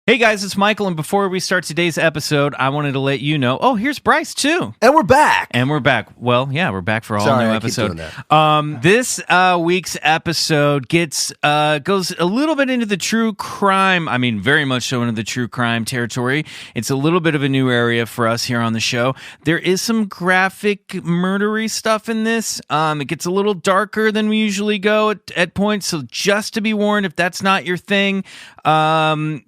Hey guys, it's Michael, and before we start today's episode, I wanted to let you know, here's Bryce too. And we're back. Well, yeah, we're back for all Sorry, new I episode. keep doing that. This week's episode goes a little bit into the true crime. I mean, very much so into the true crime territory. It's a little bit of a new area for us here on the show. There is some graphic murdery stuff in this. It gets a little darker than we usually go at points. So just to be warned, if that's not your thing, try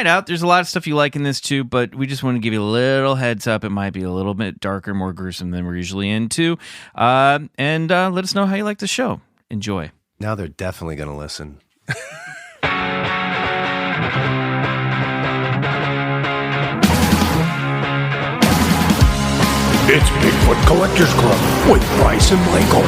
it out. There's a lot of stuff you like in this too, but we just want to give you a little heads up. It might be a little bit darker, more gruesome than we're usually into. And let us know how you like the show. Enjoy. Now they're definitely going to listen. It's Bigfoot Collectors Club with Bryce and Michael.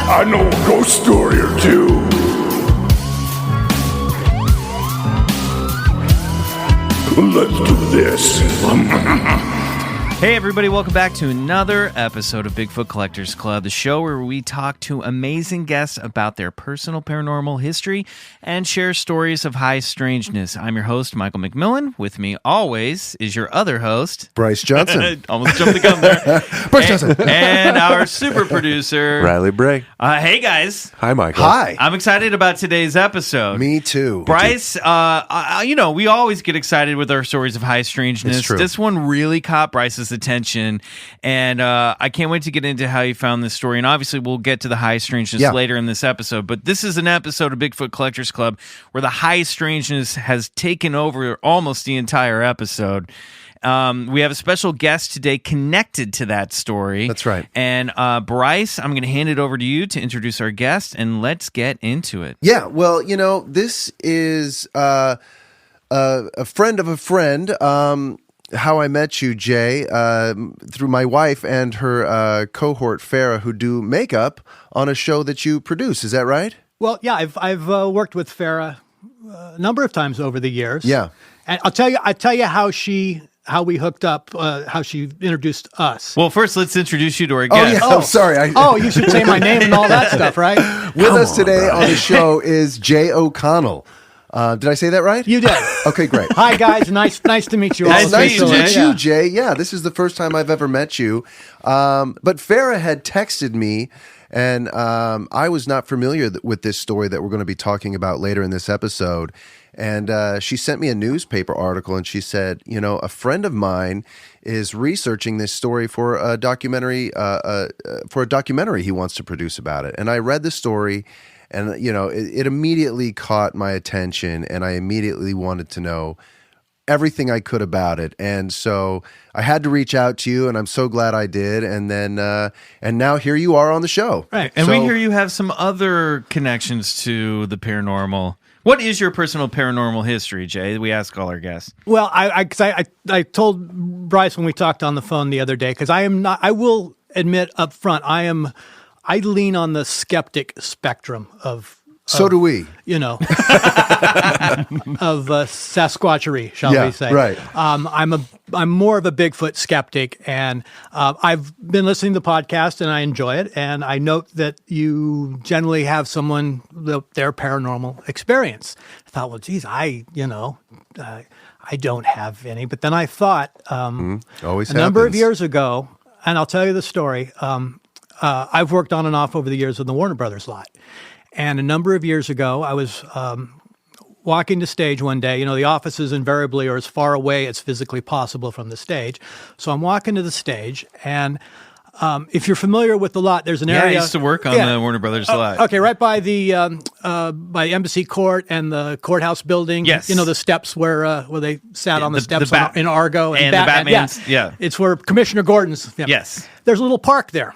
I know a ghost story or two. Let's do this. Hey everybody, welcome back to another episode of Bigfoot Collectors Club, the show where we talk to amazing guests about their personal paranormal history and share stories of high strangeness. I'm your host, Michael McMillan. With me always is your other host, Bryce Johnson. Almost jumped the gun there. Bryce Johnson. And our super producer, Riley Bray. Hey guys. Hi, Michael. Hi. I'm excited about today's episode. Me too. Bryce, we always get excited with our stories of high strangeness. It's true. This one really caught Bryce's attention, and I can't wait to get into how you found this story. And obviously, we'll get to the high strangeness later in this episode. But this is an episode of Bigfoot Collectors Club where the high strangeness has taken over almost the entire episode. We have a special guest today connected to that story. That's right. And Bryce, I'm going to hand it over to you to introduce our guest, and let's get into it. Yeah, well, this is a friend of a friend. How I met you, Jay, through my wife and her cohort, Farah, who do makeup on a show that you produce. Is that right? Well, yeah, I've worked with Farah a number of times over the years. Yeah, and I'll tell you how we hooked up, how she introduced us. Well, first, let's introduce you to our guest. Oh, yeah. I'm sorry. You should say my name and all that stuff, right? With us today on the show is Jay O'Connell. Did I say that right? You did. Okay, great. Hi, guys. Nice to meet you all. Nice to Nice to meet Jay. you, Jay. Yeah, this is the first time I've ever met you. But Farah had texted me, and I was not familiar with this story that we're going to be talking about later in this episode. And she sent me a newspaper article, and she said, a friend of mine is researching this story for a documentary he wants to produce about it. And I read the story. And, it immediately caught my attention, and I immediately wanted to know everything I could about it. And so I had to reach out to you, and I'm so glad I did. And then, and now here you are on the show. Right. And we hear you have some other connections to the paranormal. What is your personal paranormal history, Jay? We ask all our guests. Well, I told Bryce when we talked on the phone the other day, because I will admit up front, I lean on the skeptic spectrum of So do we. of Sasquatchery, shall we say? Right. I'm more of a Bigfoot skeptic, and I've been listening to the podcast, and I enjoy it. And I note that you generally have their paranormal experience. I thought, well, geez, I don't have any. But then I thought, Always a number of happens. years ago, and I'll tell you the story. I've worked on and off over the years with the Warner Brothers lot. And a number of years ago, I was walking the stage one day. The offices invariably are as far away as physically possible from the stage. So I'm walking to the stage, and if you're familiar with the lot, there's an area. Yeah, I used to work on the Warner Brothers lot. Okay, right by the Embassy Court and the courthouse building. Yes. The steps where they sat on the steps in Argo. And the Batman's, yeah. It's where Commissioner Gordon's. Yeah. Yes. There's a little park there,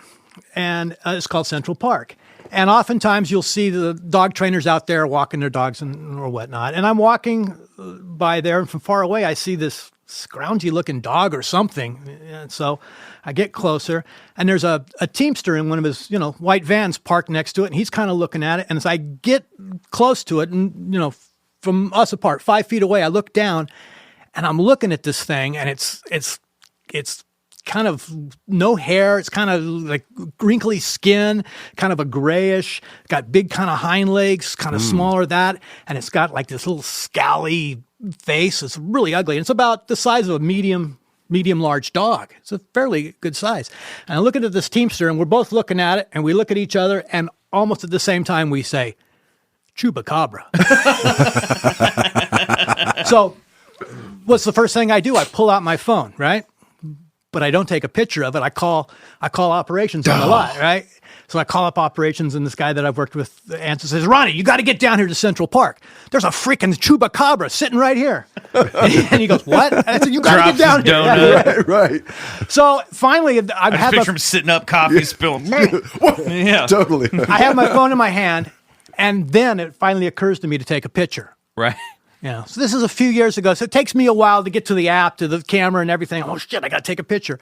and it's called Central Park. And oftentimes you'll see the dog trainers out there walking their dogs or whatnot. And I'm walking by there, and from far away I see this scroungy-looking dog or something. And so I get closer, and there's a Teamster in one of his white vans parked next to it, and he's kind of looking at it. And as I get close to it, and from us apart, 5 feet away, I look down, and I'm looking at this thing, and it's kind of no hair. It's kind of like wrinkly skin, kind of a grayish, got big kind of hind legs, kind of smaller that. And it's got like this little scally face. It's really ugly. And it's about the size of a medium large dog. It's a fairly good size. And I'm looking at this Teamster, and we're both looking at it, and we look at each other, and almost at the same time we say, Chupacabra. So what's the first thing I do? I pull out my phone, right? But I don't take a picture of it. I call operations on the lot, right? So I call up operations, and this guy that I've worked with answers, says, Ronnie, you got to get down here to Central Park. There's a freaking Chupacabra sitting right here. And he goes, what? And I said, you got to get down here. Yeah, right. So finally, I just picture him sitting up, coffee spilled. Yeah, Totally. I have my phone in my hand, and then it finally occurs to me to take a picture. right. So this is a few years ago. So it takes me a while to get to the app, to the camera and everything. Oh, shit, I got to take a picture.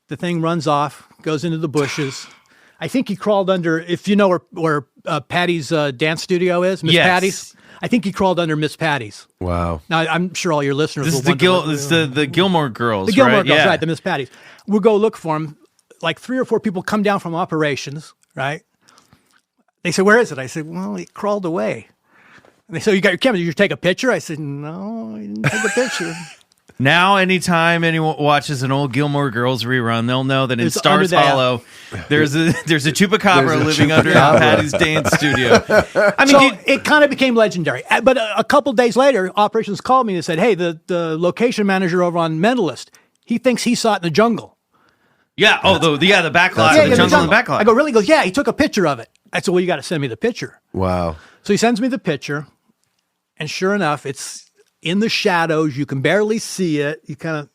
The thing runs off, goes into the bushes. I think he crawled under, if you know where Patty's dance studio is, Miss Patty's. I think he crawled under Miss Patty's. Wow. Now, I'm sure all your listeners This will is the wonder. This is the Gilmore Girls, The Gilmore right? Girls, Yeah. right, the Miss Patty's. We'll go look for him. Like 3 or 4 people come down from operations, right? They said, where is it? I said, well, he crawled away. And they said, you got your camera, did you take a picture? I said, no, I didn't take a picture. Now, anytime anyone watches an old Gilmore Girls rerun, they'll know that in It's Stars under that. Hollow, there's a Chupacabra There's a living under Chupacabra. Patty's dance studio. I mean, So it kind of became legendary. But a couple days later, operations called me and said, hey, the location manager over on Mentalist, he thinks he saw it in the jungle. yeah. Oh, the backlot, Yeah, the yeah, jungle and the backlot. I go, really? He goes, yeah, he took a picture of it. I said, well, you got to send me the picture. Wow. So he sends me the picture, and sure enough, it's in the shadows. You can barely see it. You kind of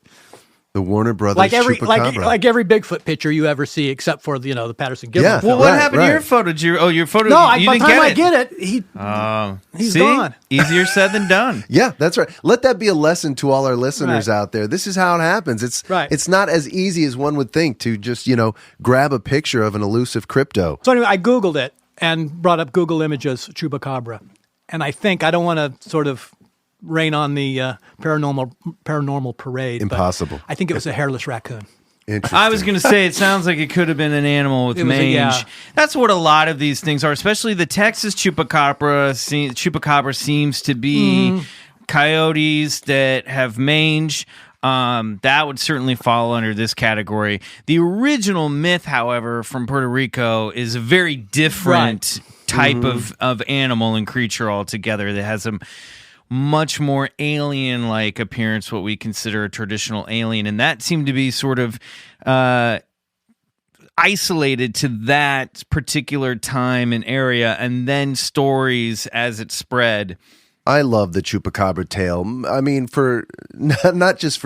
The Warner Brothers like every Chupacabra. like every Bigfoot picture you ever see, except for the Patterson Gilmore. Yeah. film. Well, what Right, happened to right. your photo? Did your photo? No, you by the didn't time I get it. get it, he's See? gone. Easier said than done. Yeah, that's right. Let that be a lesson to all our listeners Right. out there. This is how it happens. It's Right. It's not as easy as one would think to just, grab a picture of an elusive crypto. So anyway, I Googled it and brought up Google Images Chupacabra, and I don't want to sort of rain on the paranormal parade. but Impossible. I think it was a hairless raccoon. Interesting. I was going to say, it sounds like it could have been an animal with It was mange. yeah. That's what a lot of these things are, especially the Texas chupacabra. Chupacabra seems to be coyotes that have mange. That would certainly fall under this category. The original myth, however, from Puerto Rico is a very different type of animal and creature altogether that has a much more alien-like appearance, what we consider a traditional alien, and that seemed to be sort of isolated to that particular time and area, and then stories as it spread. I love the Chupacabra tale. I mean, for not just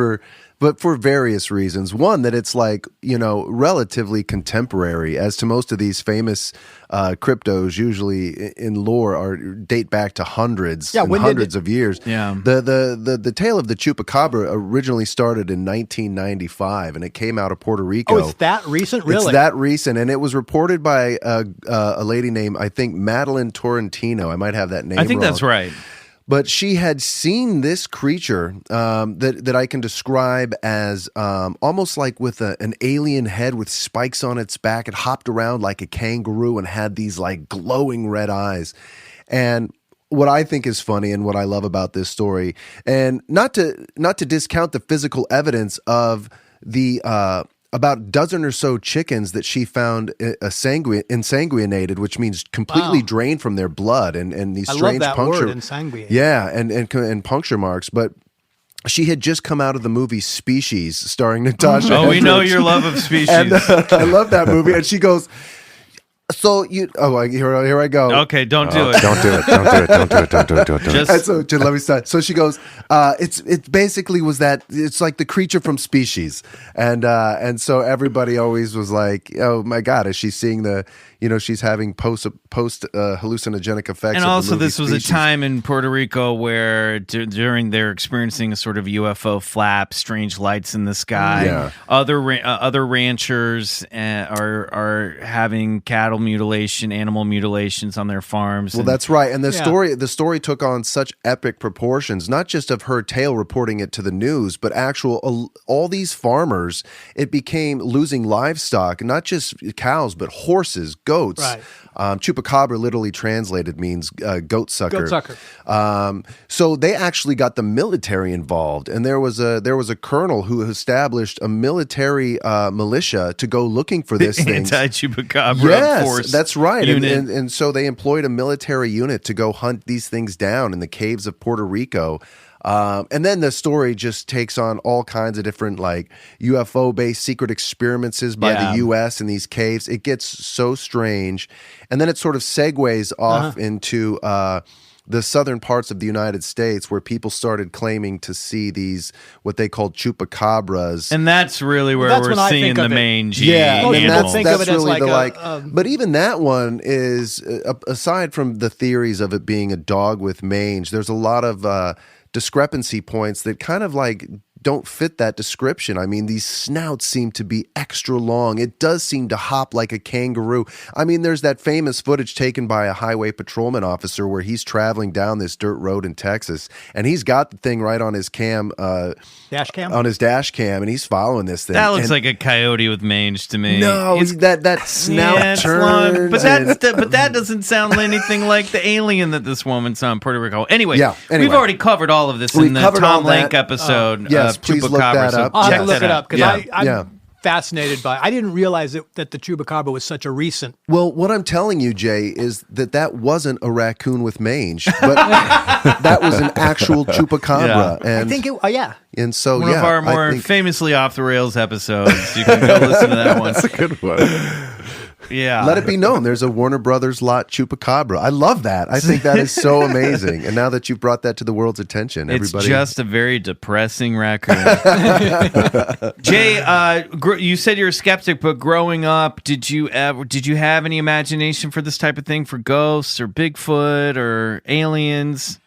but for various reasons. One, that it's relatively contemporary, as to most of these famous cryptos, usually in lore, date back to hundreds of years. Yeah. The tale of the Chupacabra originally started in 1995, and it came out of Puerto Rico. Oh, it's that recent, really? It's that recent, and it was reported by a lady named, I think, Madeline Torrentino. I might have that name I think wrong. that's right. But she had seen this creature that I can describe as almost like with an alien head with spikes on its back. It hopped around like a kangaroo and had these like glowing red eyes. And what I think is funny and what I love about this story, and not to discount the physical evidence of the about a dozen or so chickens that she found insanguinated, which means completely drained from their blood, and these strange I love that puncture. word, insanguinated. Yeah, and puncture marks. But she had just come out of the movie Species, starring Natasha. Oh, we know Henstridge. your love of species. And I love that movie. And she goes, "So you? Oh, here I go. Okay, don't do it. Don't do it. Don't do it. Don't do it. Don't do it. Don't do it." Just- And so let me start. So she goes, it basically was that it's like the creature from Species, and so everybody always was like, oh my God, is she seeing the she's having post hallucinogenic effects. And of also, the movie this was a Species. time in Puerto Rico where during they're experiencing a sort of UFO flap, strange lights in the sky. Yeah. Other ranchers are having cattle mutilation, animal mutilations on their farms. Well, that's right. And the story took on such epic proportions, not just of her tale reporting it to the news, but all these farmers, it became losing livestock, not just cows, but horses, goats. Right. Chupacabra literally translated means goat sucker. Goat sucker. So they actually got the military involved, and there was a colonel who established a military militia to go looking for this thing. Anti-chupacabra force. Yes, that's right. Unit. And so they employed a military unit to go hunt these things down in the caves of Puerto Rico. And then the story just takes on all kinds of different like UFO-based secret experiments by the U.S. in these caves. It gets so strange. And then it sort of segues off into the southern parts of the United States where people started claiming to see these, what they called chupacabras. And that's really where That's we're when I seeing think the of it. mangy Yeah, Most and people animal. think that's of it as really like the but even that one is, aside from the theories of it being a dog with mange, there's a lot of discrepancy points that kind of like don't fit that description. I mean, these snouts seem to be extra long. It does seem to hop like a kangaroo. I mean, there's that famous footage taken by a highway patrolman officer where he's traveling down this dirt road in Texas, and he's got the thing right on his Dash cam? on his dash cam, and he's following this thing. That looks And- like a coyote with mange to me. no, It's- that snout it's long, turns. but that doesn't sound anything like the alien that this woman saw in Puerto Rico. Anyway, we've already covered all of this We in the covered all Tom Lank that. episode. Yes, of please look Chupacabra, that so up. I'll have check to look that it out. up because Yeah, I'm yeah. fascinated by. I didn't realize that the chupacabra was such a recent. Well, what I'm telling you, Jay, is that wasn't a raccoon with mange, but that was an actual chupacabra. Yeah. And, I think it. Yeah. and so, One yeah, of our I more think- famously off the rails episodes. You can go listen to that one. That's a good one. Yeah. Let it be known, there's a Warner Brothers lot chupacabra. I love that. I think that is so amazing. And now that you've brought that to the world's attention, It's everybody. just a very depressing raccoon. Jay, you said you're a skeptic, but growing up, did you have any imagination for this type of thing, for ghosts or Bigfoot or aliens?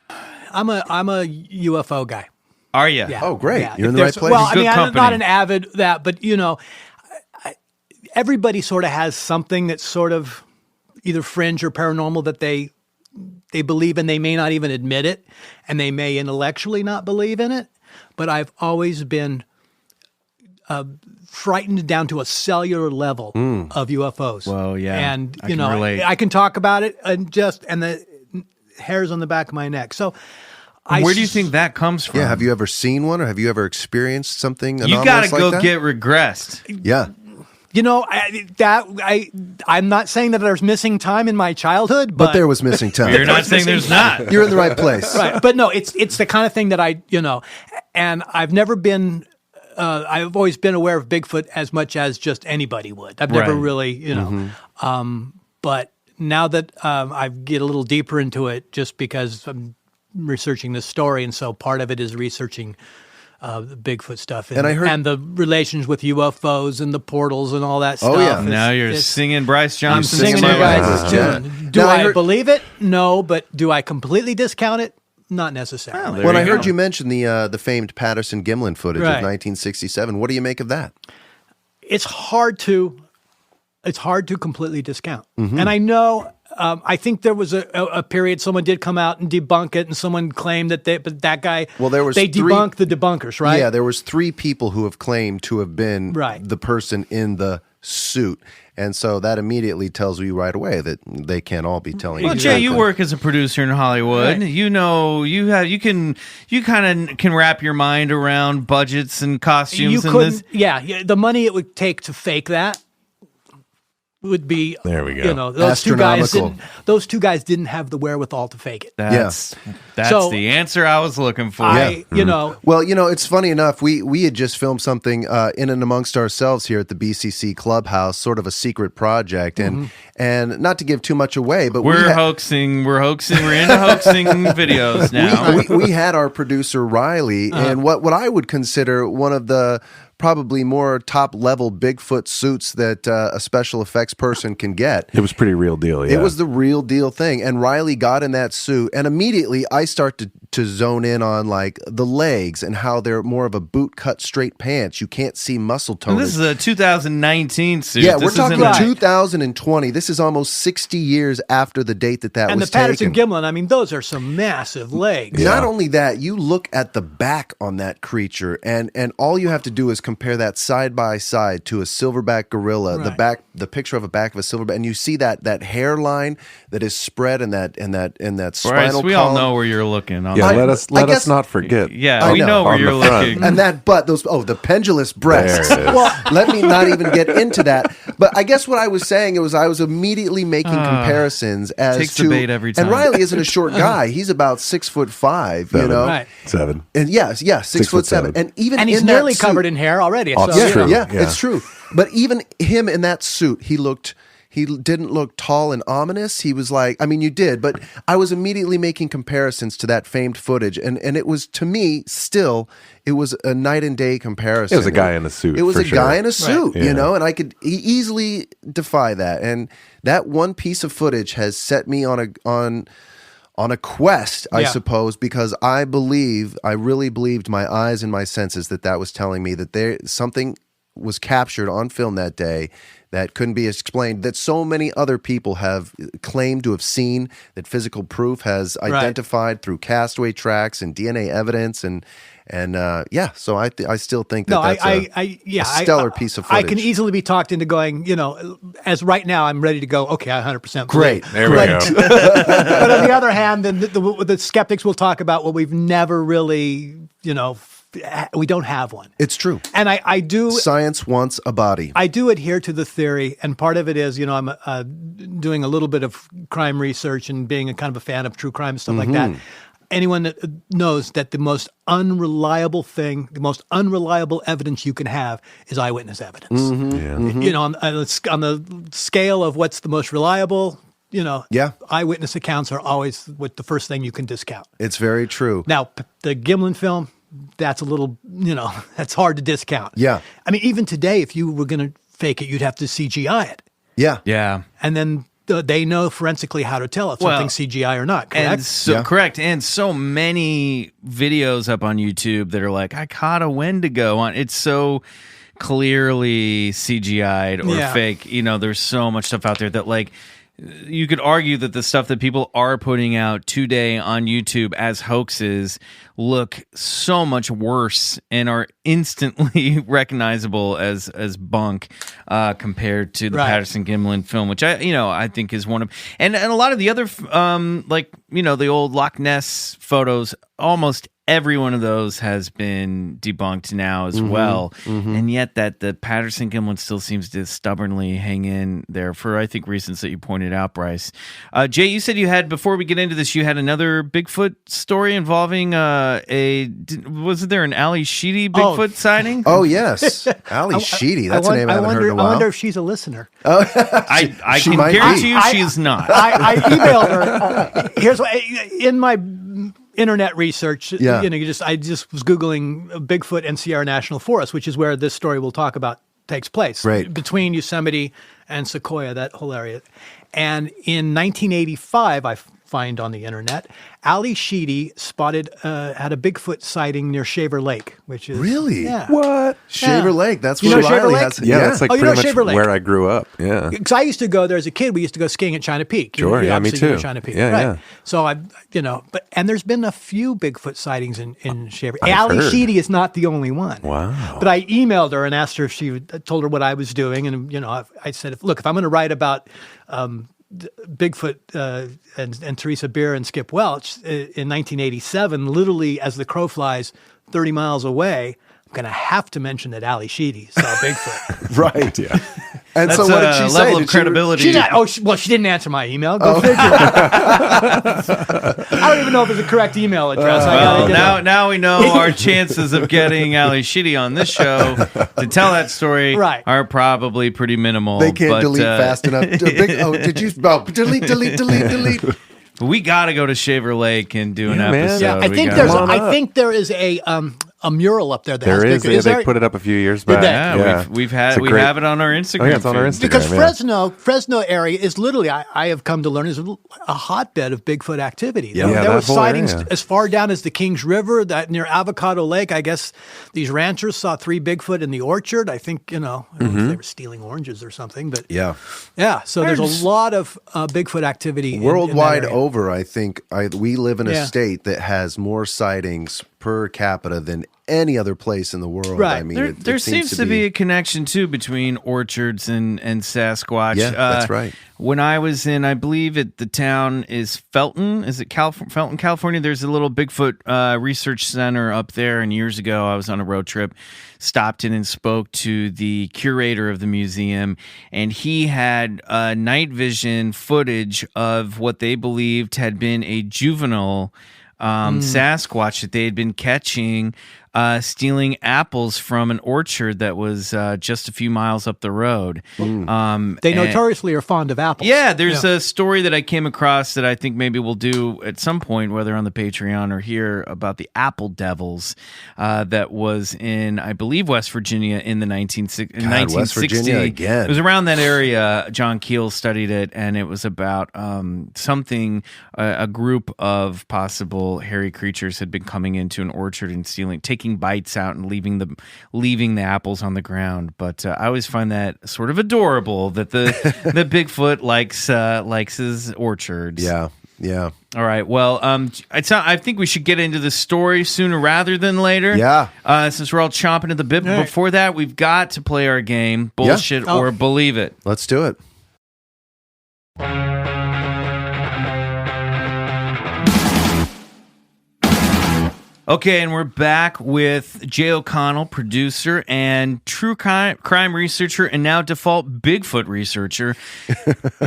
I'm a UFO guy. Are you? Yeah. Oh, great. Yeah. You're in If the right there's- place. Well, I Good mean, I'm company. not an avid that, but everybody sort of has something that's sort of either fringe or paranormal that they believe in. They may not even admit it, and they may intellectually not believe in it. But I've always been frightened down to a cellular level of UFOs. Well, yeah, and I can relate. I can talk about it and the hairs on the back of my neck. So, Where do you think that comes from? Yeah, have you ever seen one, or have you ever experienced something You anomalous got to like go that? get regressed. Yeah. I'm not saying that there's missing time in my childhood, But there was missing time. You're not saying there's not. You're in the right place. right. But no, it's the kind of thing that and I've never been. I've always been aware of Bigfoot as much as just anybody would. I've never Right. really, but now that I get a little deeper into it, just because I'm researching this story, and so part of it is researching the Bigfoot stuff, And I heard- and the relations with UFOs and the portals and all that Oh, stuff. yeah. Now you're It's- singing Bryce I'm Johnson's singing tune. you guys' Yeah. tune. Do Now, I I heard- believe it? No, but do I completely discount it? Not necessarily. There When you I heard go. you mention the famed Patterson Gimlin footage Right. of 1967, what do you make of that? It's hard to completely discount. Mm-hmm. And I know, I think there was a period someone did come out and debunk it, and someone claimed that that guy. Well, there was they three- debunked the debunkers, right? Yeah, there was 3 people who have claimed to have been Right. the person in the suit. And so that immediately tells you right away that they can't all be telling Well, you. Jay, you work as a producer in Hollywood. Right. You know, you kind of can wrap your mind around budgets and costumes. You and couldn't. this. Yeah, the money it would take to fake that would be. There we go. Those two guys Astronomical. didn't have the wherewithal to fake it. That's So- the answer I was looking for. Well, it's funny enough. We had just filmed something in and amongst ourselves here at the BCC Clubhouse, sort of a secret project, and not to give too much away, but We're hoaxing. We're into hoaxing videos now. we had our producer Riley, and what I would consider one of the probably more top level Bigfoot suits that a special effects person can get. It was pretty real deal. Yeah. It was the real deal thing. And Riley got in that suit, and immediately I start to zone in on like the legs and how they're more of a boot cut straight pants. You can't see muscle tone. This is a 2019 suit. Yeah, This we're talking isn't a- 2020. This is almost 60 years after the date that And was the Patterson taken. Gimlin, I mean, those are some massive legs. Not only that, you look at the back on that creature, and all you have to do is compare that side by side to a silverback gorilla, Right. the picture of a back of a silverback, and you see that hairline that is spread in that Bryce, spinal we column. all know where you're looking. Yeah, I let us guess- not forget. Yeah, I we know. know where On you're the front. looking. And that butt, the pendulous breasts. There it is. Well, let me not even get into that. But I guess what I was saying was I was immediately making comparisons as takes to the bait every time. And Riley isn't a short guy; he's about 6'5", you know. Right. 7. And yes, 6'7", and even And he's in that nearly suit- covered in hair already. Oh, so, it's you true. know. Yeah, Yeah. it's true. But even him in that suit, he didn't look tall and ominous. He was like, I mean, you did, but I was immediately making comparisons to that famed footage, and it was, to me, still, it was a night and day comparison. It was a guy in a suit, It was for a guy sure. in a suit, Yeah. you know, and I could easily defy that. And that one piece of footage has set me on a quest, I Yeah. suppose, because I really believed my eyes and my senses that was telling me that something was captured on film that day that couldn't be explained, that so many other people have claimed to have seen, that physical proof has identified through castaway tracks and DNA evidence, and so I still think that's a stellar piece of footage. I can easily be talked into going, as right now I'm ready to go, okay, I 100% Great. believe. There we go. But on the other hand, then the skeptics will talk about, well, we've never really, we don't have one. It's true. And I do. Science wants a body. I do adhere to the theory, and part of it is, I'm doing a little bit of crime research and being a kind of a fan of true crime and stuff like that. Anyone that knows that the most unreliable evidence you can have is eyewitness evidence. On the scale of what's the most reliable, eyewitness accounts are always the first thing you can discount. It's very true. Now, the Gimlin film, that's a little, that's hard to discount. Yeah. I mean, even today, if you were going to fake it, you'd have to CGI it. Yeah. Yeah. And then they know forensically how to tell if something's CGI or not, correct? And correct. And so many videos up on YouTube that are like, I caught a Wendigo on. It's so clearly CGI'd or fake. There's so much stuff out there that, like, you could argue that the stuff that people are putting out today on YouTube as hoaxes look so much worse and are instantly recognizable as bunk compared to the Patterson Gimlin film, which I think is one of, and a lot of the other the old Loch Ness photos. Almost every one of those has been debunked now as well, and yet that the Patterson Gimlin still seems to stubbornly hang in there for, I think, reasons that you pointed out, Bryce. Jay, you said you had, before we get into this, you had another Bigfoot story involving wasn't there an Ali Sheedy Bigfoot sighting? Oh, yes. Ali Sheedy. That's a name I haven't heard in a while. I wonder if she's a listener. I She can might guarantee be. you she's not. I emailed her. Here's what, in my internet research, Yeah. I just was Googling Bigfoot and Sierra National Forest, which is where this story we'll talk about takes place. Right. Between Yosemite and Sequoia, that whole area. And in 1985, I find on the internet, Ali Sheedy had a Bigfoot sighting near Shaver Lake, which is Really? Yeah. What? Shaver Lake. That's You where know Shaver Riley Lake? has. Yeah, that's like Oh, you know pretty Shaver much Lake? where I grew up. Yeah. Because I used to go there as a kid. We used to go skiing at China Peak. Sure, yeah, me obviously know too. China Peak, Yeah, right? yeah. So and there's been a few Bigfoot sightings in Shaver. I've Ali heard. Sheedy is not the only one. Wow. But I emailed her and asked her if told her what I was doing, and I said, look, if I'm going to write about Bigfoot and Theresa Bier and Skip Welch in 1987, literally as the crow flies 30 miles away, I'm going to have to mention that Ali Sheedy saw Bigfoot. Right. Yeah. And That's so what did a she say? level Did of she- credibility. She didn't answer my email. Go figure. I don't even know if it's a correct email address. Now we know our chances of getting Ali Sheedy on this show to tell that story Right. are probably pretty minimal. They can't but, delete fast enough. Did you? Oh, delete. We got to go to Shaver Lake and do an Yeah, man. episode. Yeah, I We think gotta- I think there is a a mural up there that There has is. Bigfoot. They put it up a few years Did back. they? Yeah, we have it on our Instagram. Oh, yeah, it's on our feed. Instagram. Because yeah. Fresno area is literally, I have come to learn, is a hotbed of Bigfoot activity. Yeah. There Yeah, were that whole sightings area. as far down as the Kings River, that near Avocado Lake. I guess these ranchers saw 3 Bigfoot in the orchard. I think, I don't know if they were stealing oranges or something, but Yeah. yeah. So there's a lot of Bigfoot activity in Worldwide that area. over, I think we live in a Yeah. state that has more sightings per capita than any other place in the world. Right. I mean, There seems to be a connection too between orchards and Sasquatch. Yeah, that's right. When I was in, I believe the town is Felton. Is it Felton, California? There's a little Bigfoot research center up there. And years ago, I was on a road trip, stopped in and spoke to the curator of the museum, and he had night vision footage of what they believed had been a juvenile Sasquatch that they had been catching, stealing apples from an orchard that was just a few miles up the road. They And- notoriously are fond of apples. Yeah, there's a story that I came across that I think maybe we'll do at some point, whether on the Patreon or here, about the apple devils that was in, I believe, West Virginia in the 1960s. West Virginia again. It was around that area. John Keel studied it, and it was about something, a group of possible hairy creatures had been coming into an orchard and taking bites out and leaving the apples on the ground. But I always find that sort of adorable that the Bigfoot likes his orchards. Yeah. Yeah. All right. Well, I think we should get into the story sooner rather than later. Yeah. Since we're all chomping at the bit. But right. before that, we've got to play our game, Bullshit Oh. or Believe It. Let's do it. Okay, and we're back with Jay O'Connell, producer and true crime researcher, and now default Bigfoot researcher.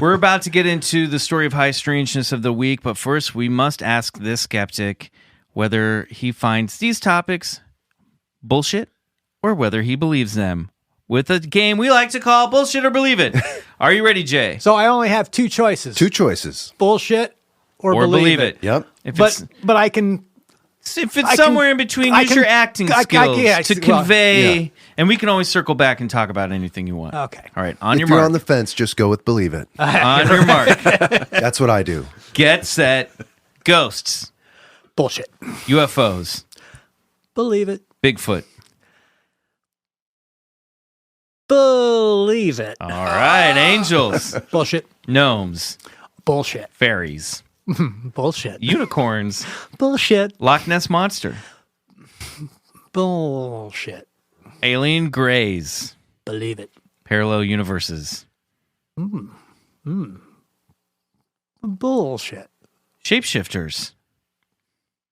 We're about to get into the story of high strangeness of the week, but first we must ask this skeptic whether he finds these topics bullshit or whether he believes them. With a game we like to call Bullshit or Believe It. Are you ready, Jay? So I only have 2 choices. 2 choices. Bullshit or believe it. Yep. But I can... If it's I somewhere can- in between, I use can- your acting I- skills yeah, to well, convey, yeah. and we can always circle back and talk about anything you want. Okay. All right, on If your you're mark. on the fence, just go with believe it. On your mark. That's what I do. Get set. Ghosts. Bullshit. UFOs. Believe it. Bigfoot. Believe it. All right, angels. Bullshit. Gnomes. Bullshit. Fairies. Bullshit. Unicorns. Bullshit. Loch Ness Monster. Bullshit. Alien Greys. Believe it. Parallel universes. Bullshit. Shapeshifters.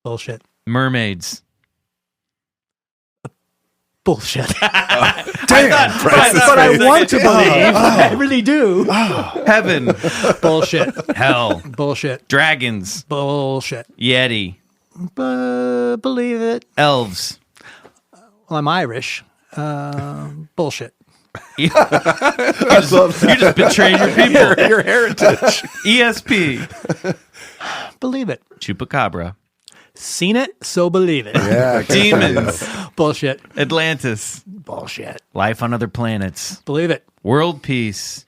Bullshit. Mermaids. Bullshit. Damn. But I want to believe. I really do. Heaven. Bullshit. Hell. Bullshit. Dragons. Bullshit. Yeti. Believe it. Elves. Well, I'm Irish. Bullshit. You just betrayed your people. Your heritage. ESP. Believe it. Chupacabra. Seen it, so believe it. Yeah. Demons. Bullshit. Atlantis. Bullshit. Life on other planets. Believe it. World peace.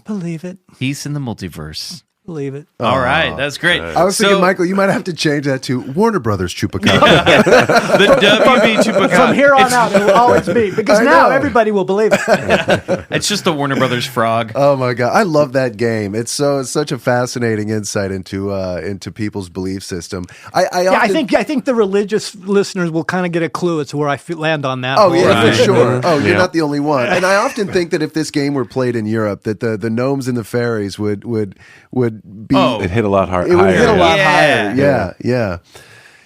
Believe it. Peace in the multiverse. Believe it. All right, that's great. I was thinking, Michael, you might have to change that to Warner Brothers Chupacabra. The WB Chupacabra. From here on out, it will always be. Because I now know. everybody will believe it. It's just the Warner Brothers frog. Oh my god, I love that game. It's such a fascinating insight into people's belief system. I think the religious listeners will kind of get a clue as to where I land on that. Oh yeah, Right. for sure. Oh, you're Yeah. not the only one. And I often think that if this game were played in Europe, that the gnomes and the fairies would be. Oh. It hit a lot higher. It would hit a lot Yeah. higher. Yeah, yeah.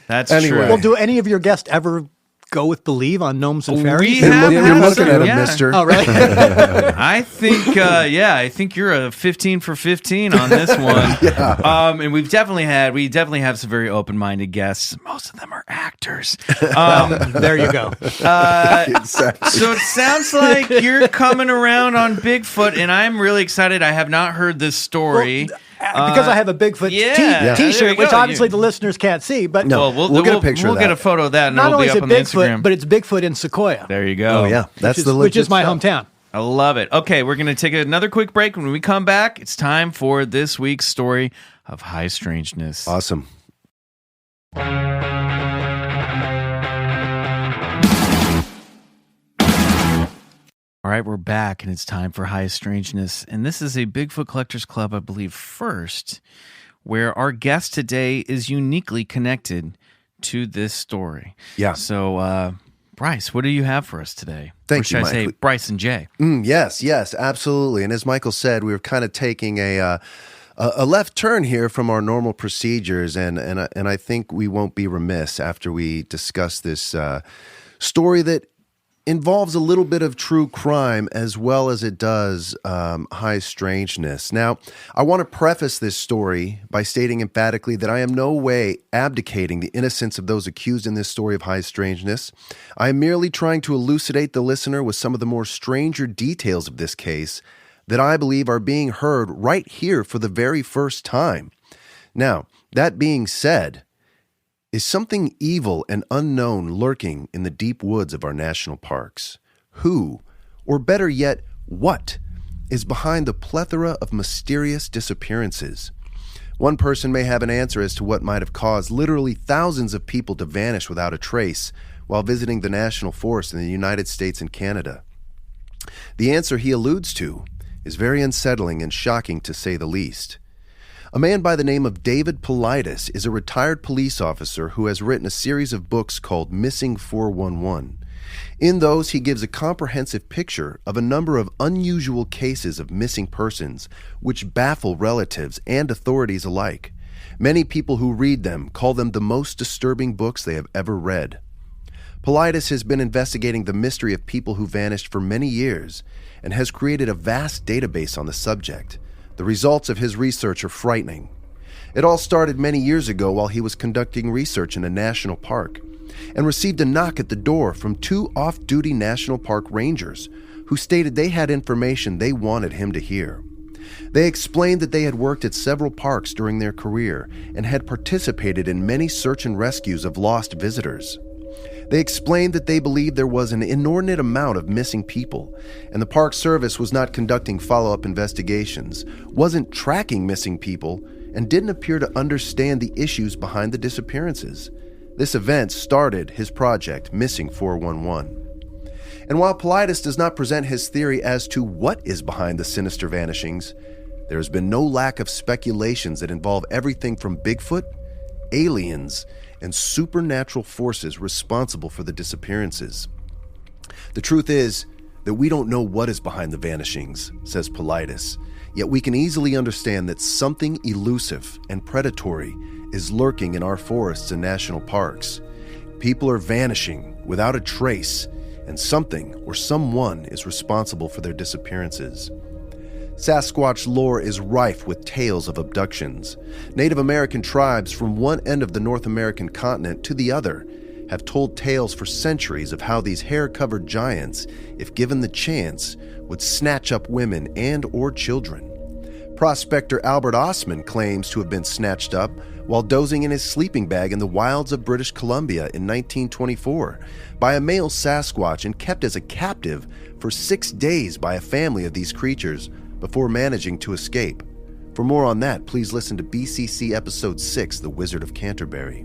That's Anyway. true. Well, do any of your guests ever go with believe on gnomes and fairies? We You're, have you're had looking some, at him, yeah. mister. Oh, really? I think, I think you're a 15 for 15 on this one. And we definitely have some very open-minded guests. Most of them are actors. There you go. Exactly. So it sounds like you're coming around on Bigfoot, and I'm really excited. I have not heard this story. because I have a Bigfoot yeah, there T-shirt, you which go. obviously the listeners can't see. But No. Well, We'll get a picture of We'll get that. a photo of that, and not it'll only be is up it on the Bigfoot, Instagram. but it's Bigfoot in Sequoia. There you go. Oh yeah, that's the which is my legit stuff. hometown. I love it. Okay, we're going to take another quick break. When we come back, it's time for this week's story of high strangeness. Awesome. All right, we're back, and it's time for High Strangeness. And this is a Bigfoot Collectors Club, I believe, first, where our guest today is uniquely connected to this story. Yeah. So, Bryce, what do you have for us today? Thank or should you, I say Mike. Bryce and Jay? Yes, absolutely. And as Michael said, we were kind of taking a left turn here from our normal procedures, and I think we won't be remiss after we discuss this story that involves a little bit of true crime as well as it does high strangeness. Now, I want to preface this story by stating emphatically that I am no way abdicating the innocence of those accused in this story of high strangeness. I am merely trying to elucidate the listener with some of the more stranger details of this case that I believe are being heard right here for the very first time. Now, that being said, is something evil and unknown lurking in the deep woods of our national parks? Who, or better yet, what, is behind the plethora of mysterious disappearances? One person may have an answer as to what might have caused literally thousands of people to vanish without a trace while visiting the national forest in the United States and Canada. The answer he alludes to is very unsettling and shocking to say the least. A man by the name of David Paulides is a retired police officer who has written a series of books called Missing 411. In those, he gives a comprehensive picture of a number of unusual cases of missing persons which baffle relatives and authorities alike. Many people who read them call them the most disturbing books they have ever read. Paulides has been investigating the mystery of people who vanished for many years and has created a vast database on the subject. The results of his research are frightening. It all started many years ago while he was conducting research in a national park and received a knock at the door from two off-duty national park rangers who stated they had information they wanted him to hear. They explained that they had worked at several parks during their career and had participated in many search and rescues of lost visitors. They explained that they believed there was an inordinate amount of missing people, and the Park Service was not conducting follow-up investigations, wasn't tracking missing people, and didn't appear to understand the issues behind the disappearances. This event started his project, Missing 411. And while Paulides does not present his theory as to what is behind the sinister vanishings, there has been no lack of speculations that involve everything from Bigfoot, aliens, and supernatural forces responsible for the disappearances. The truth is that we don't know what is behind the vanishings, says Paulides, yet we can easily understand that something elusive and predatory is lurking in our forests and national parks. People are vanishing without a trace, and something or someone is responsible for their disappearances. Sasquatch lore is rife with tales of abductions. Native American tribes from one end of the North American continent to the other have told tales for centuries of how these hair-covered giants, if given the chance, would snatch up women and or children. Prospector Albert Osman claims to have been snatched up while dozing in his sleeping bag in the wilds of British Columbia in 1924 by a male Sasquatch and kept as a captive for 6 days by a family of these creatures before managing to escape. For more on that, please listen to BCC Episode 6, The Wizard of Canterbury.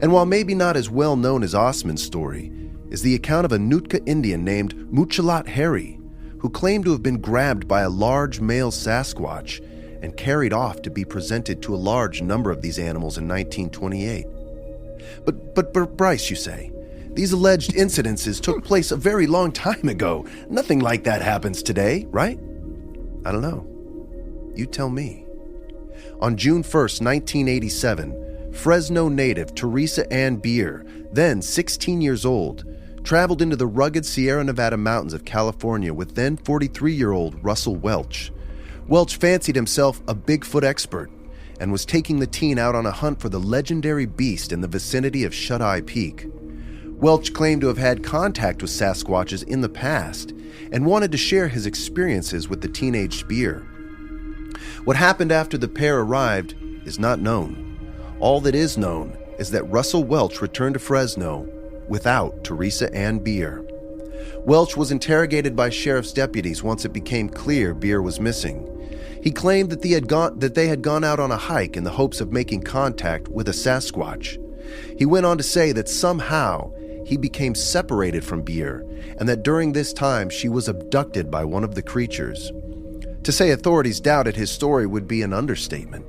And while maybe not as well known as Osman's story, is the account of a Nootka Indian named Muchalat Harry, who claimed to have been grabbed by a large male Sasquatch and carried off to be presented to a large number of these animals in 1928. But Bryce, you say, these alleged incidences took place a very long time ago. Nothing like that happens today, right? I don't know. You tell me. On June 1st, 1987, Fresno native Theresa Ann Bier, then 16 years old, traveled into the rugged Sierra Nevada mountains of California with then 43-year-old Russell Welch. Welch fancied himself a Bigfoot expert and was taking the teen out on a hunt for the legendary beast in the vicinity of Shut-Eye Peak. Welch claimed to have had contact with Sasquatches in the past and wanted to share his experiences with the teenage Bier. What happened after the pair arrived is not known. All that is known is that Russell Welch returned to Fresno without Theresa Ann Bier. Welch was interrogated by sheriff's deputies once it became clear Bier was missing. He claimed that they had gone out on a hike in the hopes of making contact with a Sasquatch. He went on to say that somehow he became separated from Bier, and that during this time she was abducted by one of the creatures. To say authorities doubted his story would be an understatement.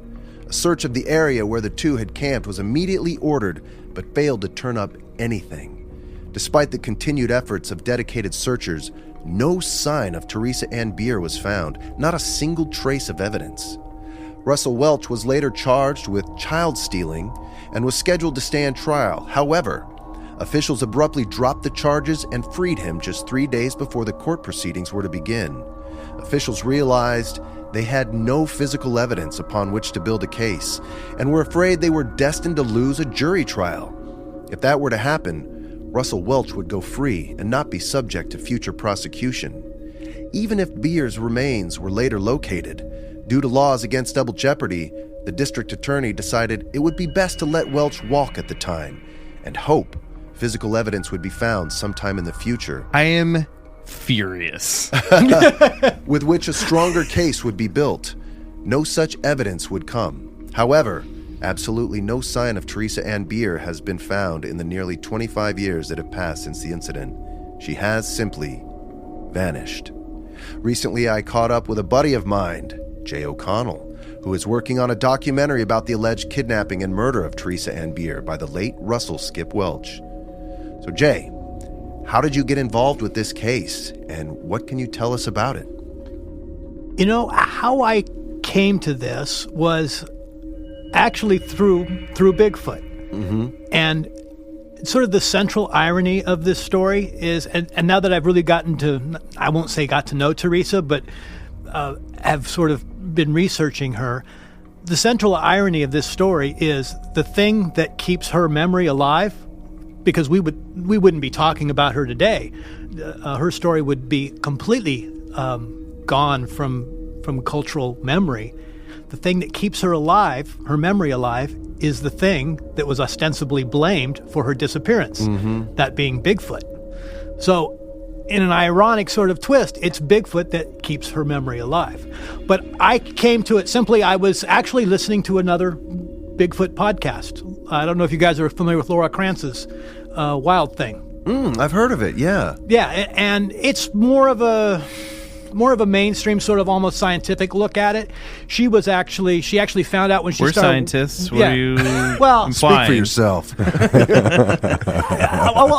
A search of the area where the two had camped was immediately ordered, but failed to turn up anything. Despite the continued efforts of dedicated searchers, no sign of Theresa Ann Bier was found, not a single trace of evidence. Russell Welch was later charged with child stealing and was scheduled to stand trial. However, officials abruptly dropped the charges and freed him just 3 days before the court proceedings were to begin. Officials realized they had no physical evidence upon which to build a case, and were afraid they were destined to lose a jury trial. If that were to happen, Russell Welch would go free and not be subject to future prosecution. Even if Bier's remains were later located, due to laws against double jeopardy, the district attorney decided it would be best to let Welch walk at the time and hope physical evidence would be found sometime in the future. I am furious. With which a stronger case would be built. No such evidence would come. However, absolutely no sign of Theresa Ann Bier has been found in the nearly 25 years that have passed since the incident. She has simply vanished. Recently, I caught up with a buddy of mine, Jay O'Connell, who is working on a documentary about the alleged kidnapping and murder of Theresa Ann Bier by the late Russell Skip Welch. So Jay, how did you get involved with this case, and what can you tell us about it? You know, how I came to this was actually through Bigfoot. Mm-hmm. And sort of the central irony of this story is, and now that I've really gotten to, I won't say got to know Theresa, but have sort of been researching her, the central irony of this story is the thing that keeps her memory alive, because we wouldn't be talking about her today. Her story would be completely gone from cultural memory. The thing that keeps her alive, her memory alive, is the thing that was ostensibly blamed for her disappearance, that being Bigfoot. So, in an ironic sort of twist, it's Bigfoot that keeps her memory alive. But I came to it simply, I was actually listening to another Bigfoot podcast. I don't know if you guys are familiar with Laura Krantz's Wild Thing. I've heard of it, yeah. Yeah, and it's more of a mainstream sort of almost scientific look at it. She actually found out when she We're started. scientists. What are you well, Speak implying? for yourself. Well,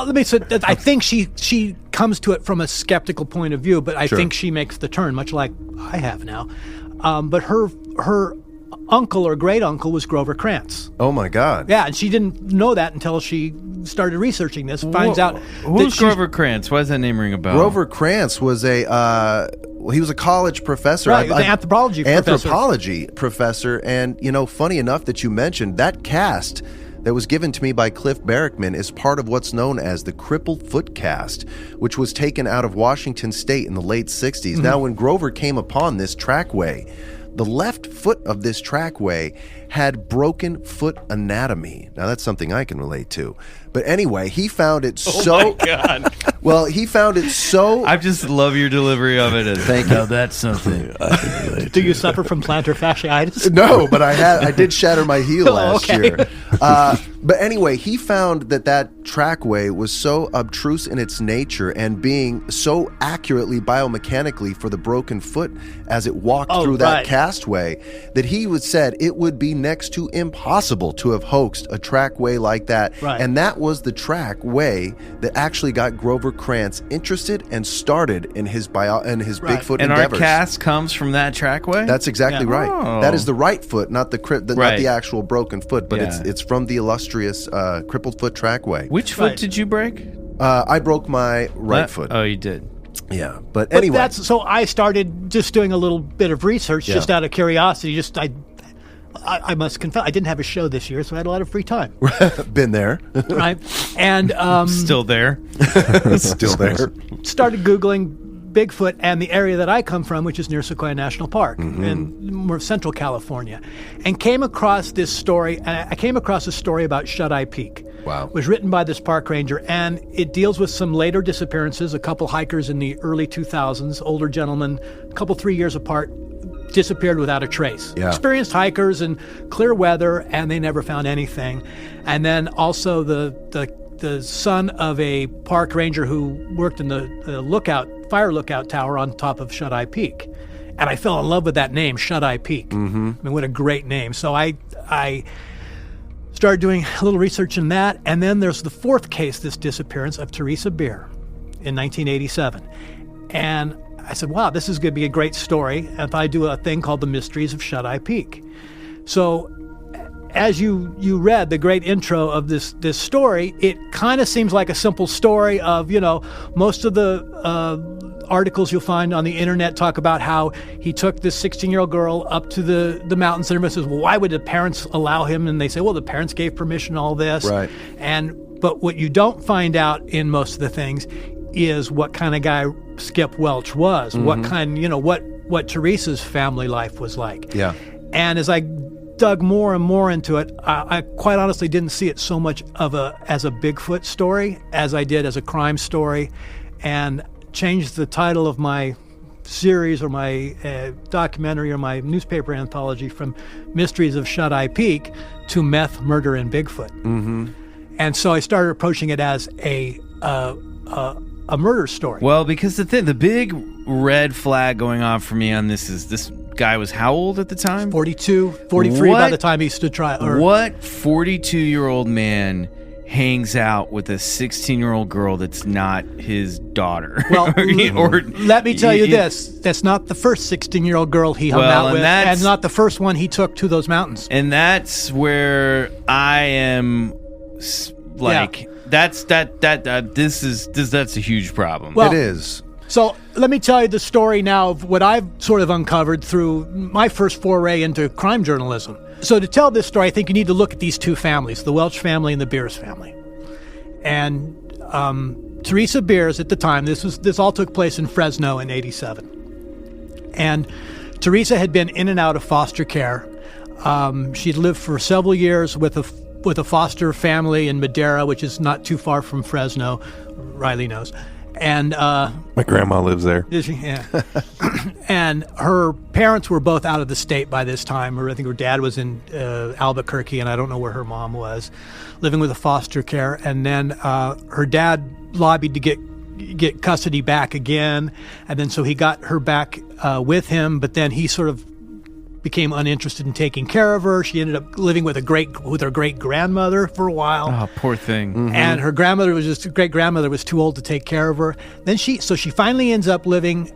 let me say, I think she comes to it from a skeptical point of view, but I think she makes the turn, much like I have now. But her uncle or great uncle was Grover Krantz. Oh my God. Yeah, and she didn't know that until she started researching this. Finds out Who's Grover Krantz? Why does that name ring a bell? Grover Krantz was he was a college professor. Right, an anthropology professor. And, you know, funny enough that you mentioned that cast that was given to me by Cliff Barrickman is part of what's known as the Crippled Foot Cast, which was taken out of Washington State in the late 60s. Now, when Grover came upon this trackway, the left foot of this trackway had broken foot anatomy. Now, that's something I can relate to. But anyway, he found it so... Oh, my God. Well, he found it so... I just love your delivery of it. Thank you. That's something. Do you suffer from plantar fasciitis? No, but I did shatter my heel last okay. year. But anyway, he found that trackway was so obtruse in its nature and being so accurately biomechanically for the broken foot as it walked through that castway that he said it would be next to impossible to have hoaxed a trackway like that. Right. And that was the trackway that actually got Grover Krantz interested and started in his Bigfoot And endeavors. our cast comes from that trackway? That's exactly right. Oh. That is the right foot, not the not the actual broken foot, but Yeah. it's from the illustrious crippled foot trackway. Which foot did you break? I broke my right foot. Oh, you did. Yeah, but anyway. So I started just doing a little bit of research just out of curiosity. I must confess, I didn't have a show this year, so I had a lot of free time. Been there. Right? And Still there. Still there. started Googling Bigfoot and the area that I come from, which is near Sequoia National Park in more central California, and came across this story. I came across a story about Shut-Eye Peak. Wow. It was written by this park ranger, and it deals with some later disappearances. A couple hikers in the early 2000s, older gentlemen, a couple 3 years apart, disappeared without a trace. Yeah. Experienced hikers in clear weather, and they never found anything. And then also the son of a park ranger who worked in the fire lookout tower on top of Shut-Eye Peak. And I fell in love with that name, Shut-Eye Peak. Mm-hmm. I mean, what a great name. So I started doing a little research in that. And then there's the fourth case, this disappearance of Theresa Bier in 1987. And I said, wow, this is going to be a great story if I do a thing called The Mysteries of Shut-Eye Peak. So as you read the great intro of this story, it kind of seems like a simple story of, most of the articles you'll find on the internet talk about how he took this 16-year-old girl up to the mountains, and everybody says, well, why would the parents allow him? And they say, well, the parents gave permission, all this. Right. But what you don't find out in most of the things is what kind of guy Skip Welch was, what kind, what Theresa's family life was like. Yeah. And as I dug more and more into it, I quite honestly didn't see it so much as a Bigfoot story as I did as a crime story, and changed the title of my series or my documentary or my newspaper anthology from Mysteries of Shut-Eye Peak to Meth, Murder, and Bigfoot. Mm-hmm. And so I started approaching it as a murder story. Well, because the big red flag going off for me on this is this guy was how old at the time? 42, 43 by the time he stood trial. What 42-year-old man hangs out with a 16-year-old girl that's not his daughter? Well, let me tell you this. That's not the first 16-year-old girl he hung out with, and not the first one he took to those mountains. And that's where I am like... Yeah. That's a huge problem. Well, it is. So let me tell you the story now of what I've sort of uncovered through my first foray into crime journalism. So to tell this story, I think you need to look at these two families, the Welch family and the Biers family. And Theresa Biers at the time, this all took place in Fresno in '87. And Theresa had been in and out of foster care. She'd lived for several years with a foster family in Madera, which is not too far from Fresno. Riley knows. And my grandma lives there. Did she? Yeah. And her parents were both out of the state by this time. Or I think her dad was in Albuquerque, and I don't know where her mom was, living with a foster care. And then her dad lobbied to get custody back again, and then so he got her back with him. But then he sort of became uninterested in taking care of her. She ended up living with her great grandmother for a while. Oh, poor thing. Mm-hmm. And her great grandmother was too old to take care of her. Then she finally ends up living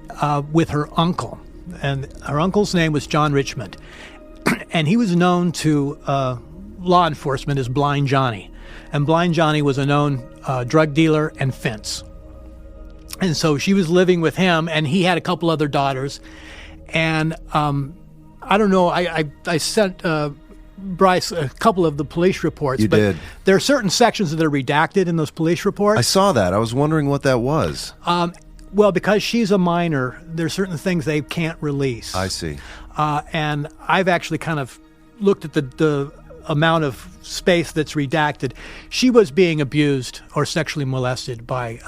with her uncle, and her uncle's name was John Richmond, and he was known to law enforcement as Blind Johnny, and Blind Johnny was a known drug dealer and fence. And so she was living with him, and he had a couple other daughters, and I don't know. I sent Bryce a couple of the police reports. You did. There are certain sections that are redacted in those police reports. I saw that. I was wondering what that was. Well, because she's a minor, there's certain things they can't release. I see. And I've actually kind of looked at the amount of space that's redacted. She was being abused or sexually molested by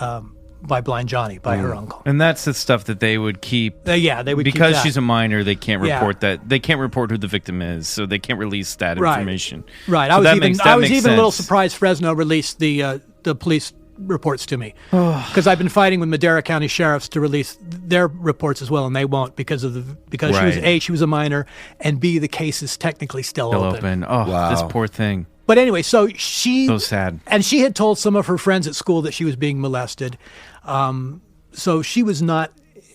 Blind Johnny, by her uncle. And that's the stuff that they would keep. They would keep because that. she's a minor. They can't report that. They can't report who the victim is, so they can't release that information. Right. So I was even a little surprised Fresno released the police reports to me, because I've been fighting with Madera County sheriffs to release their reports as well, and they won't because she was a minor, and B, the case is technically still open. Oh, wow. This poor thing. But anyway, so sad. And she had told some of her friends at school that she was being molested. So she was not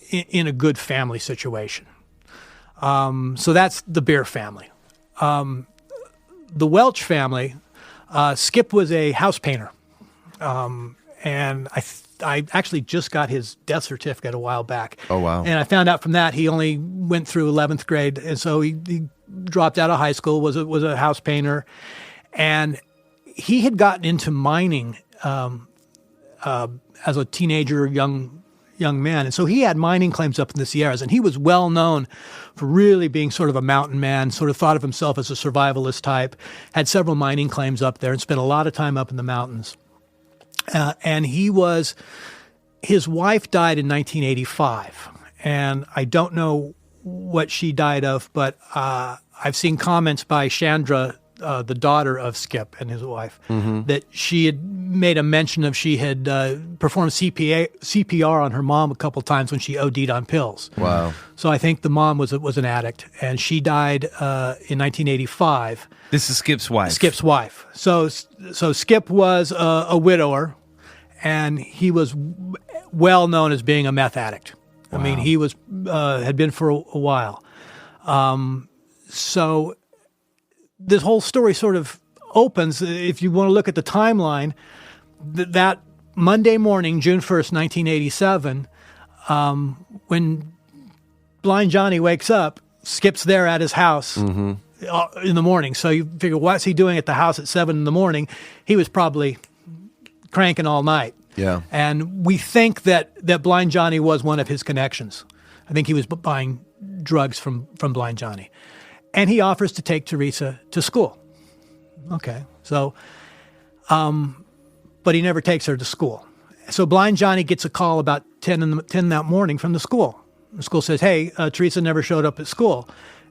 in a good family situation. So that's the Bier family. The Welch family, Skip was a house painter. And I actually just got his death certificate a while back. Oh, wow. And I found out from that he only went through 11th grade. And so he dropped out of high school, was a house painter. And he had gotten into mining as a teenager, young young man. And so he had mining claims up in the Sierras, and he was well known for really being sort of a mountain man, sort of thought of himself as a survivalist type, had several mining claims up there and spent a lot of time up in the mountains. And his wife died in 1985. And I don't know what she died of, but I've seen comments by Chandra, the daughter of Skip and his wife, that she had made a mention of she had performed CPR on her mom a couple times when she OD'd on pills. Wow. So I think the mom was an addict, and she died in 1985. This is Skip's wife. Skip's wife. So Skip was a widower, and he was well known as being a meth addict. Wow. I mean, he was had been for a while. So this whole story sort of opens, if you want to look at the timeline, that Monday morning, June 1st, 1987, when Blind Johnny wakes up, Skip's there at his house in the morning. So you figure, what's he doing at the house at 7 in the morning? He was probably cranking all night. Yeah. And we think that Blind Johnny was one of his connections. I think he was buying drugs from Blind Johnny. And he offers to take Theresa to school. Okay. So, but he never takes her to school. So Blind Johnny gets a call about 10 that morning from the school. The school says, hey, Theresa never showed up at school.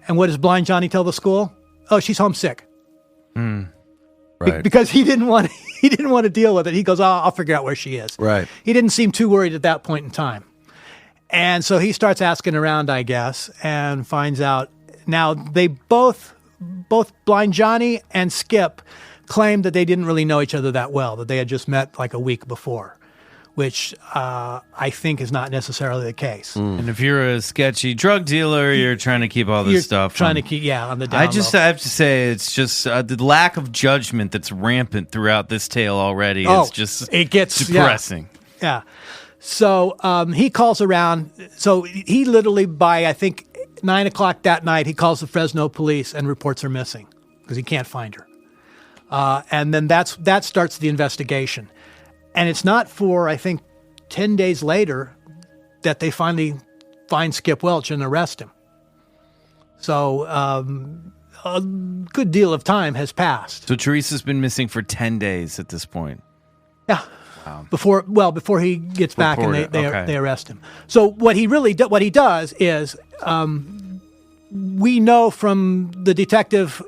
And what does Blind Johnny tell the school? Oh, she's homesick. Right. Because he didn't want to deal with it. He goes, I'll figure out where she is. Right. He didn't seem too worried at that point in time. And so he starts asking around, I guess, and finds out. Now, they both Blind Johnny and Skip claimed that they didn't really know each other that well, that they had just met like a week before, which I think is not necessarily the case. And if you're a sketchy drug dealer, you're trying to keep all this stuff. Trying to keep, on the down I low. have to say, it's just the lack of judgment that's rampant throughout this tale already. It's just it gets depressing. Yeah. So he calls around. So he literally, by I think 9 o'clock that night, he calls the Fresno police and reports her missing because he can't find her. And then that starts the investigation. And it's not for, I think, 10 days later that they finally find Skip Welch and arrest him. So a good deal of time has passed. So Theresa's been missing for 10 days at this point. Yeah. Wow. Before he gets back and they arrest him. So what he does is we know from the detective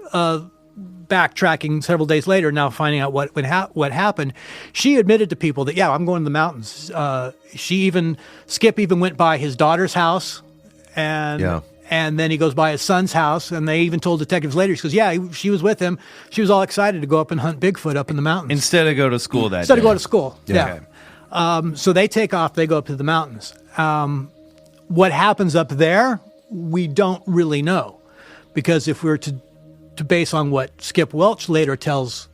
backtracking several days later, now finding out what happened, she admitted to people that, I'm going to the mountains. Skip even went by his daughter's house, and then he goes by his son's house, and they even told detectives later, she goes, she was with him. She was all excited to go up and hunt Bigfoot up in the mountains. Instead of go to school that day. Instead of go to school, yeah. Okay. So they take off, they go up to the mountains. What happens up there, we don't really know, because if we were to base on what Skip Welch later tells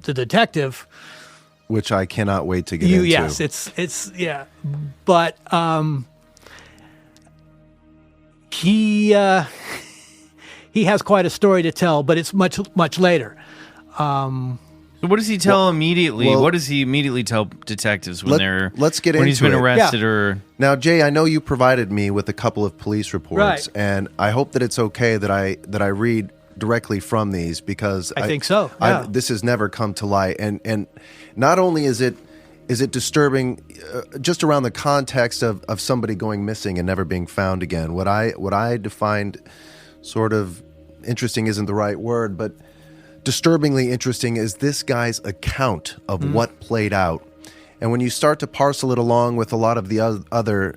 the detective, which I cannot wait to get into. Yes, it's but he has quite a story to tell, but it's much later. So what does he tell immediately? What does he immediately tell detectives when he's been arrested? Or now, Jay, I know you provided me with a couple of police reports, right, and I hope that it's okay that I read directly from these, because I think so. Yeah. This has never come to light, and not only is it disturbing just around the context of somebody going missing and never being found again. What I defined sort of interesting isn't the right word, but disturbingly interesting is this guy's account of what played out. And when you start to parcel it along with a lot of the other,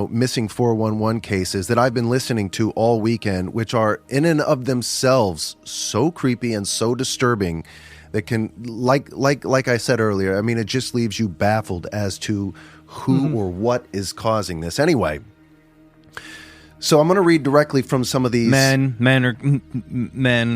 missing 411 cases that I've been listening to all weekend, which are in and of themselves so creepy and so disturbing that can, like I said earlier, I mean, it just leaves you baffled as to who or what is causing this. Anyway, so I'm going to read directly from some of these. Men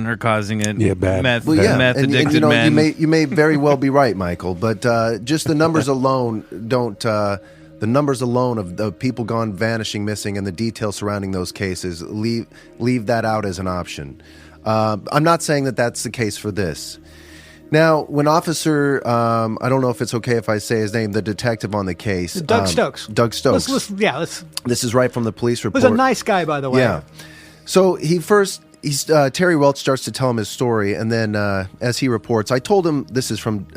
are causing it. Yeah, bad. Meth addicted men. You may very well be right, Michael, but just the numbers alone don't. The numbers alone of the people gone vanishing, missing, and the details surrounding those cases leave that out as an option. I'm not saying that that's the case for this. Now, when Officer, I don't know if it's okay if I say his name, the detective on the case. Doug Stokes. Doug Stokes. Let's. This is right from the police report. Was a nice guy, by the way. Yeah. So Terry Welch starts to tell him his story, and then as he reports, I told him, this is from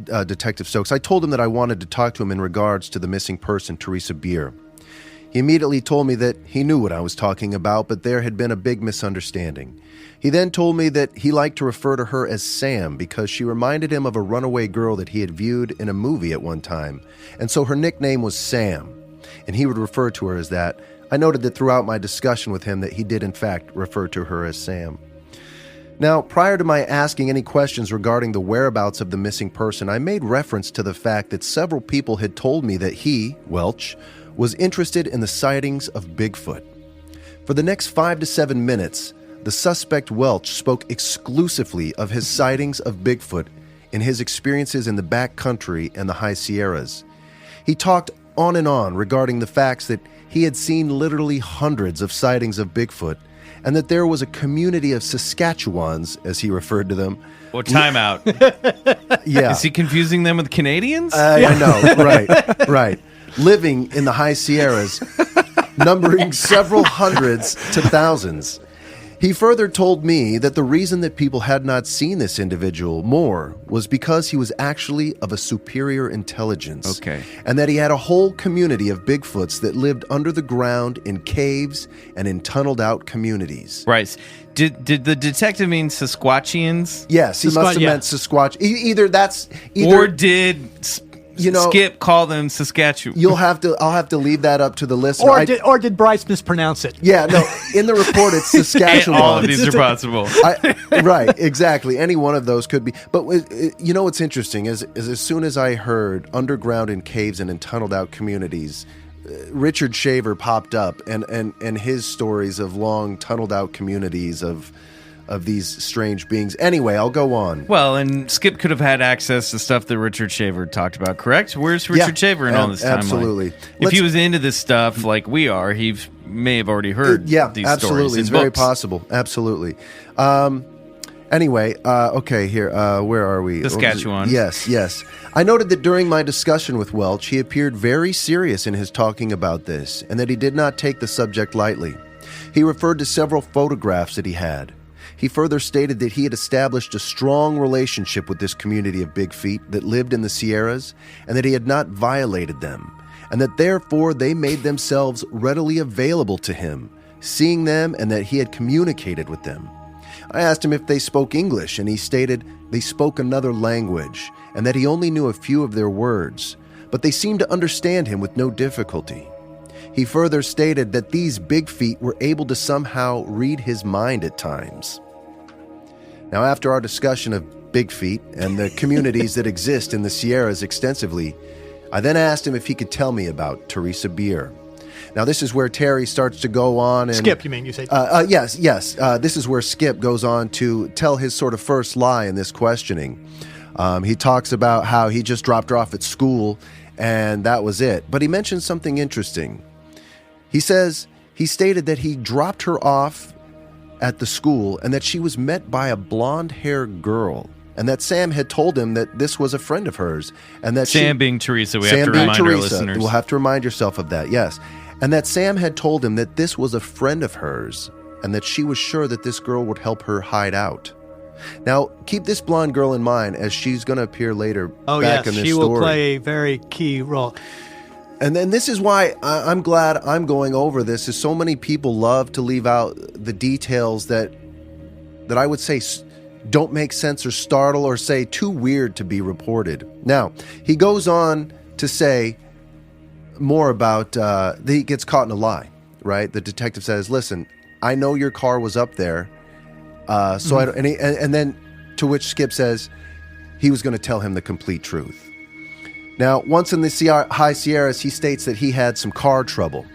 Detective Stokes, I told him that I wanted to talk to him in regards to the missing person, Theresa Bier. He immediately told me that he knew what I was talking about, but there had been a big misunderstanding. He then told me that he liked to refer to her as Sam because she reminded him of a runaway girl that he had viewed in a movie at one time, and so her nickname was Sam, and he would refer to her as that. I noted that throughout my discussion with him that he did in fact refer to her as Sam. Now, prior to my asking any questions regarding the whereabouts of the missing person, I made reference to the fact that several people had told me that he, Welch, was interested in the sightings of Bigfoot. For the next 5 to 7 minutes, the suspect Welch spoke exclusively of his sightings of Bigfoot in his experiences in the back country and the high Sierras. He talked on and on regarding the facts that he had seen literally hundreds of sightings of Bigfoot, and that there was a community of Saskatchewans, as he referred to them. Well, time out. Yeah. Is he confusing them with Canadians? I know, right. Living in the high Sierras, numbering several hundreds to thousands. He further told me that the reason that people had not seen this individual more was because he was actually of a superior intelligence. Okay. And that he had a whole community of Bigfoots that lived under the ground in caves and in tunneled out communities. Right. Did the detective mean Sasquatchians? Yes, he must have meant Sasquatch. Either or did Skip call them Saskatchewan? I'll have to leave that up to the listener. Or did Bryce mispronounce it? Yeah, no. In the report, it's Saskatchewan. All of these are possible. Right, exactly. Any one of those could be. But you know what's interesting is as soon as I heard underground in caves and in tunneled out communities, Richard Shaver popped up and his stories of long tunneled out communities of these strange beings. Anyway, I'll go on. Well, and Skip could have had access to stuff that Richard Shaver talked about, correct? Where's Richard Shaver in all this timeline? Absolutely. If he was into this stuff like we are, he may have already heard these stories. Yeah, absolutely. It's very possible. Absolutely. Anyway, okay, here. Where are we? Saskatchewan. Yes. I noted that during my discussion with Welch, he appeared very serious in his talking about this, and that he did not take the subject lightly. He referred to several photographs that he had. He further stated that he had established a strong relationship with this community of Big Feet that lived in the Sierras, and that he had not violated them, and that therefore they made themselves readily available to him, seeing them, and that he had communicated with them. I asked him if they spoke English, and he stated they spoke another language, and that he only knew a few of their words, but they seemed to understand him with no difficulty. He further stated that these Big Feet were able to somehow read his mind at times. Now, after our discussion of Big Feet and the communities that exist in the Sierras extensively, I then asked him if he could tell me about Theresa Bier. Now, this is where Terry starts to go on and... Skip, you mean? You say... Yes. This is where Skip goes on to tell his sort of first lie in this questioning. He talks about how he just dropped her off at school, and that was it. But he mentions something interesting. He says he stated that he dropped her off at the school and that she was met by a blonde-haired girl, and that Sam had told him that this was a friend of hers, and that Sam being Theresa, we have to remind our listeners. We'll have to remind yourself of that, yes. And that Sam had told him that this was a friend of hers, and that she was sure that this girl would help her hide out. Now, keep this blonde girl in mind, as she's going to appear later back in this story. She will play a very key role. And then this is why I'm glad I'm going over this, is so many people love to leave out the details that I would say don't make sense or startle or say too weird to be reported. Now, he goes on to say more about that he gets caught in a lie, right? The detective says, listen, I know your car was up there, so I don't, and then to which Skip says he was going to tell him the complete truth. Now, once in the High Sierras, he states that he had some car trouble,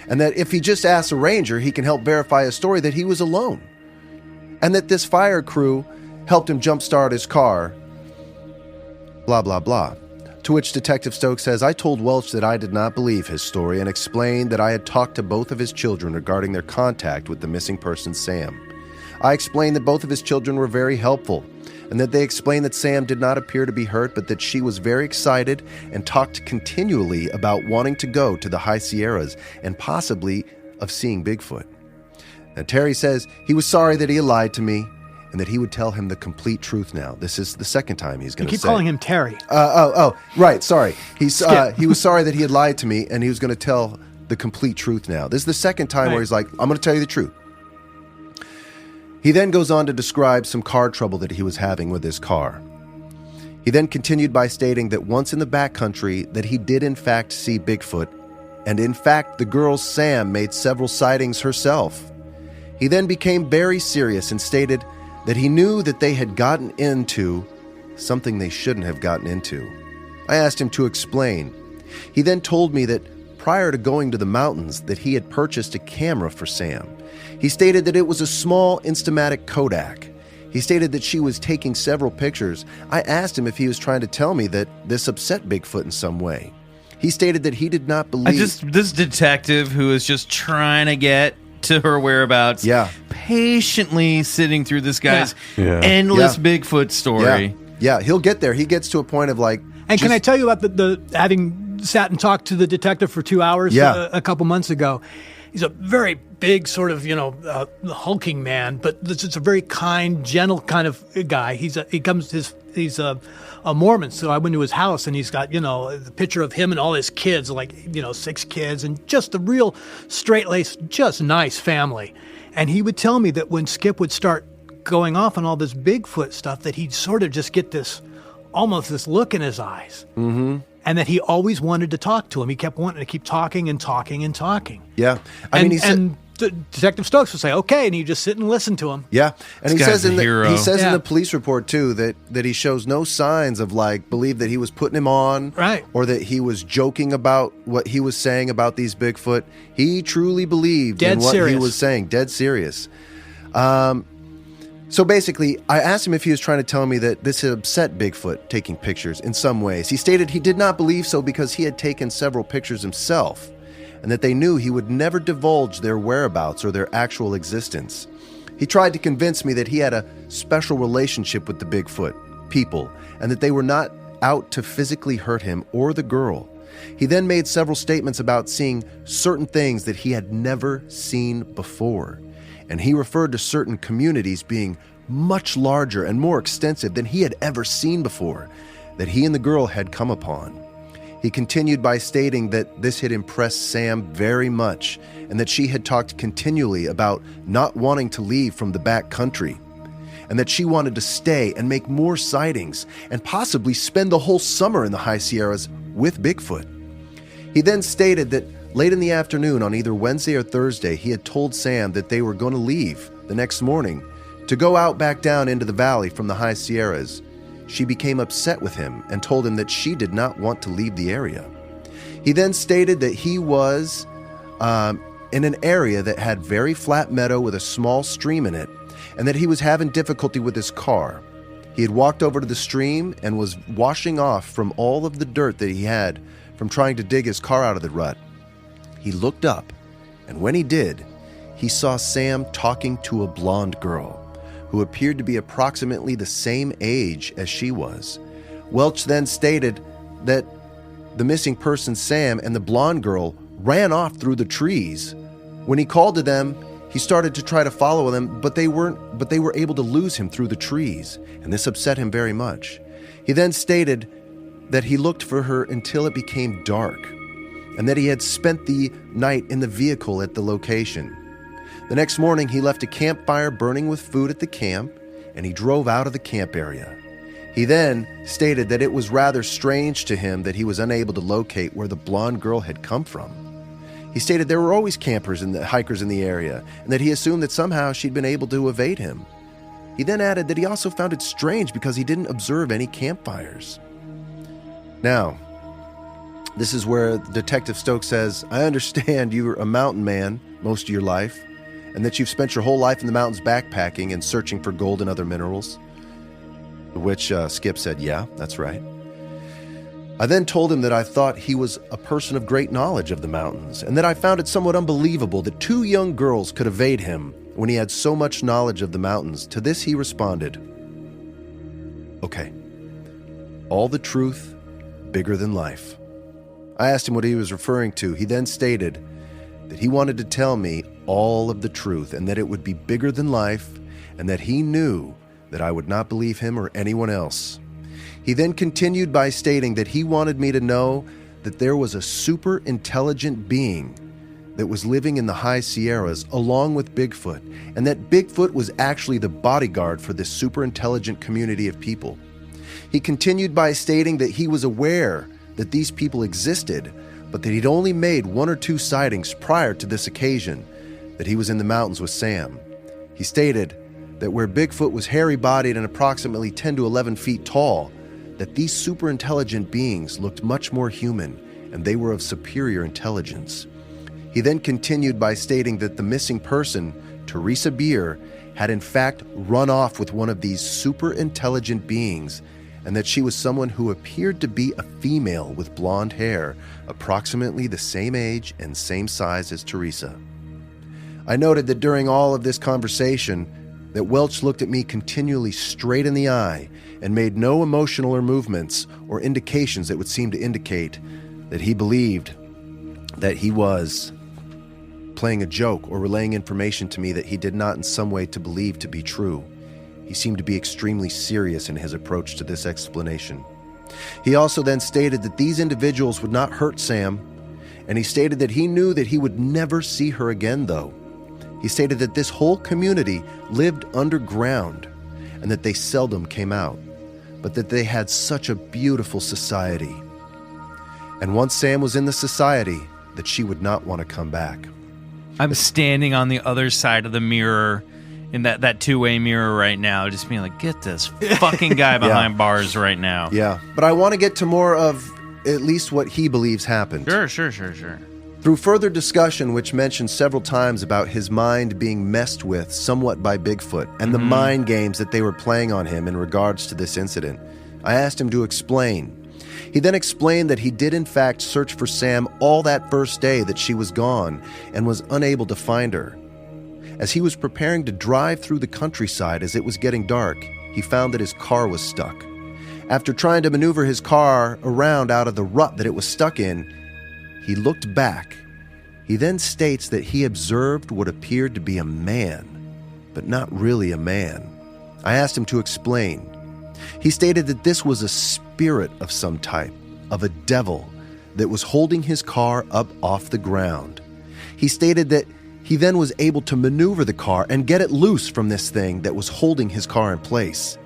and that if he just asks a ranger, he can help verify his story that he was alone, and that this fire crew helped him jumpstart his car, blah, blah, blah. To which Detective Stokes says, I told Welch that I did not believe his story and explained that I had talked to both of his children regarding their contact with the missing person, Sam. I explained that both of his children were very helpful, and that they explained that Sam did not appear to be hurt, but that she was very excited and talked continually about wanting to go to the High Sierras and possibly of seeing Bigfoot. Now, Terry says he was sorry that he had lied to me and that he would tell him the complete truth now. This is the second time he's going to say. You keep calling him Terry. Right, sorry. He was sorry that he had lied to me and he was going to tell the complete truth now. This is the second time where he's like, I'm going to tell you the truth. He then goes on to describe some car trouble that he was having with his car. He then continued by stating that once in the backcountry that he did in fact see Bigfoot, and in fact the girl Sam made several sightings herself. He then became very serious and stated that he knew that they had gotten into something they shouldn't have gotten into. I asked him to explain. He then told me that prior to going to the mountains that he had purchased a camera for Sam. He stated that it was a small Instamatic Kodak. He stated that she was taking several pictures. I asked him if he was trying to tell me that this upset Bigfoot in some way. He stated that he did not believe... This detective who is just trying to get to her whereabouts, patiently sitting through this guy's endless Bigfoot story. Yeah, he'll get there. He gets to a point of like... And can I tell you about the having sat and talked to the detective for 2 hours a couple months ago? He's a very big sort of, hulking man, but it's a very kind, gentle kind of guy. He's a Mormon, so I went to his house and he's got, the picture of him and all his kids, 6 kids, and just a real straight-laced, just nice family. And he would tell me that when Skip would start going off on all this Bigfoot stuff, that he'd sort of just get almost this look in his eyes. Mm-hmm. And that he always wanted to talk to him. He kept wanting to keep talking and talking and talking. Yeah. And Detective Stokes would say, okay, and he'd just sit and listen to him. Yeah. And he says in the police report, too, that he shows no signs of, believe that he was putting him on. Right. Or that he was joking about what he was saying about these Bigfoot. He truly believed in what he was saying. Dead serious. So basically, I asked him if he was trying to tell me that this had upset Bigfoot taking pictures in some ways. He stated he did not believe so because he had taken several pictures himself, and that they knew he would never divulge their whereabouts or their actual existence. He tried to convince me that he had a special relationship with the Bigfoot people, and that they were not out to physically hurt him or the girl. He then made several statements about seeing certain things that he had never seen before. And he referred to certain communities being much larger and more extensive than he had ever seen before, that he and the girl had come upon. He continued by stating that this had impressed Sam very much, and that she had talked continually about not wanting to leave from the back country, and that she wanted to stay and make more sightings, and possibly spend the whole summer in the High Sierras with Bigfoot. He then stated that late in the afternoon on either Wednesday or Thursday, he had told Sam that they were going to leave the next morning to go out back down into the valley from the High Sierras. She became upset with him and told him that she did not want to leave the area. He then stated that he was in an area that had very flat meadow with a small stream in it, and that he was having difficulty with his car. He had walked over to the stream and was washing off from all of the dirt that he had from trying to dig his car out of the rut. He looked up, and when he did, he saw Sam talking to a blonde girl who appeared to be approximately the same age as she was. Welch then stated that the missing person, Sam, and the blonde girl ran off through the trees. When he called to them, he started to try to follow them, but they were able to lose him through the trees, and this upset him very much. He then stated that he looked for her until it became dark, and that he had spent the night in the vehicle at the location. The next morning, he left a campfire burning with food at the camp, and he drove out of the camp area. He then stated that it was rather strange to him that he was unable to locate where the blonde girl had come from. He stated there were always campers and hikers in the area, and that he assumed that somehow she'd been able to evade him. He then added that he also found it strange because he didn't observe any campfires. Now, this is where Detective Stokes says, I understand you were a mountain man most of your life, and that you've spent your whole life in the mountains backpacking and searching for gold and other minerals. To which Skip said, yeah, that's right. I then told him that I thought he was a person of great knowledge of the mountains, and that I found it somewhat unbelievable that 2 young girls could evade him when he had so much knowledge of the mountains. To this he responded, Okay. All the truth, bigger than life. I asked him what he was referring to. He then stated that he wanted to tell me all of the truth and that it would be bigger than life and that he knew that I would not believe him or anyone else. He then continued by stating that he wanted me to know that there was a super intelligent being that was living in the high Sierras along with Bigfoot, and that Bigfoot was actually the bodyguard for this super intelligent community of people. He continued by stating that he was aware that these people existed, but that he'd only made 1 or 2 sightings prior to this occasion, that he was in the mountains with Sam. He stated that where Bigfoot was hairy-bodied and approximately 10 to 11 feet tall, that these super intelligent beings looked much more human, and they were of superior intelligence. He then continued by stating that the missing person, Theresa Bier, had in fact run off with one of these super intelligent beings, and that she was someone who appeared to be a female with blonde hair, approximately the same age and same size as Theresa. I noted that during all of this conversation, that Welch looked at me continually straight in the eye and made no emotional or movements or indications that would seem to indicate that he believed that he was playing a joke or relaying information to me that he did not in some way to believe to be true. He seemed to be extremely serious in his approach to this explanation. He also then stated that these individuals would not hurt Sam, and he stated that he knew that he would never see her again, though. He stated that this whole community lived underground and that they seldom came out, but that they had such a beautiful society. And once Sam was in the society, that she would not want to come back. I'm standing on the other side of the mirror in that two-way mirror right now, just being like, get this fucking guy behind bars right now. Yeah, but I want to get to more of at least what he believes happened. Sure. Through further discussion, which mentioned several times about his mind being messed with somewhat by Bigfoot and the mind games that they were playing on him in regards to this incident, I asked him to explain. He then explained that he did in fact search for Sam all that first day that she was gone and was unable to find her. As he was preparing to drive through the countryside as it was getting dark, he found that his car was stuck. After trying to maneuver his car around out of the rut that it was stuck in, he looked back. He then states that he observed what appeared to be a man, but not really a man. I asked him to explain. He stated that this was a spirit of some type, of a devil, that was holding his car up off the ground. He stated that he then was able to maneuver the car and get it loose from this thing that was holding his car in place.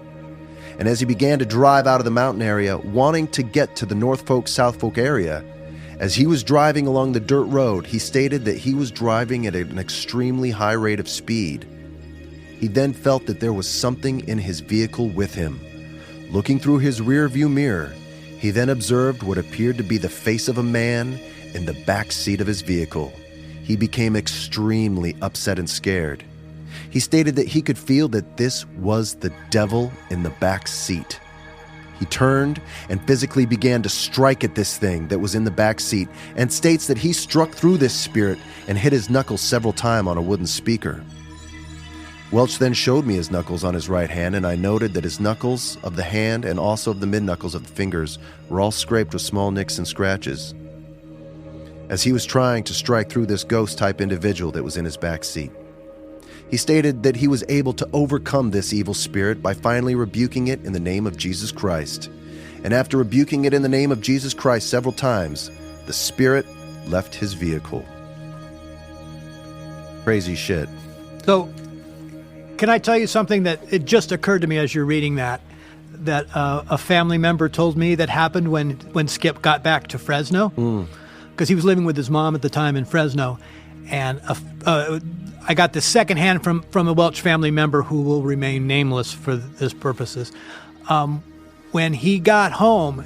And as he began to drive out of the mountain area, wanting to get to the North Fork, South Fork area, as he was driving along the dirt road, he stated that he was driving at an extremely high rate of speed. He then felt that there was something in his vehicle with him. Looking through his rear-view mirror, he then observed what appeared to be the face of a man in the back seat of his vehicle. He became extremely upset and scared. He stated that he could feel that this was the devil in the back seat. He turned and physically began to strike at this thing that was in the back seat, and states that he struck through this spirit and hit his knuckles several times on a wooden speaker. Welch then showed me his knuckles on his right hand, and I noted that his knuckles of the hand and also of the mid-knuckles of the fingers were all scraped with small nicks and scratches, as he was trying to strike through this ghost-type individual that was in his back seat. He stated that he was able to overcome this evil spirit by finally rebuking it in the name of Jesus Christ. And after rebuking it in the name of Jesus Christ several times, the spirit left his vehicle. Crazy shit. So, can I tell you something that it just occurred to me as you're reading that a family member told me that happened when Skip got back to Fresno? Because he was living with his mom at the time in Fresno. And I got this secondhand from a Welch family member who will remain nameless for this purposes. When he got home,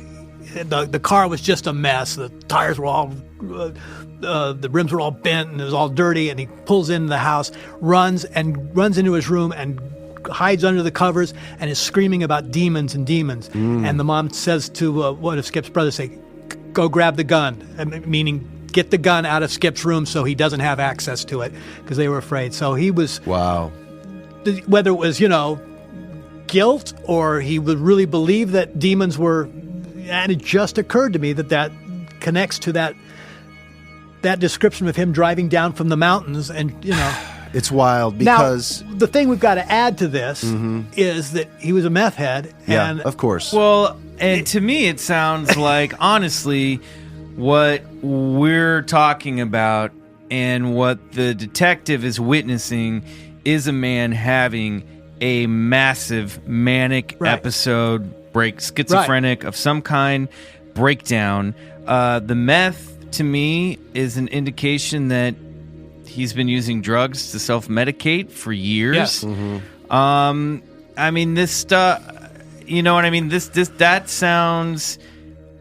the car was just a mess. The tires were all, the rims were all bent and it was all dirty. And he pulls into the house, runs into his room and hides under the covers and is screaming about demons and demons. And the mom says to one of Skip's brothers, say, go grab the gun, meaning get the gun out of Skip's room so he doesn't have access to it, because they were afraid. So he was... Wow. Whether it was, guilt, or he would really believe that demons were. And it just occurred to me that connects to that description of him driving down from the mountains, and It's wild because now, the thing we've got to add to this is that he was a meth head. yeah, And of course. Well, and to me, it sounds like, honestly, what we're talking about and what the detective is witnessing is a man having a massive manic episode, schizophrenic of some kind, breakdown. The meth, to me, is an indication that he's been using drugs to self-medicate for years. Yes. I mean, this stuff, you know what I mean? That sounds,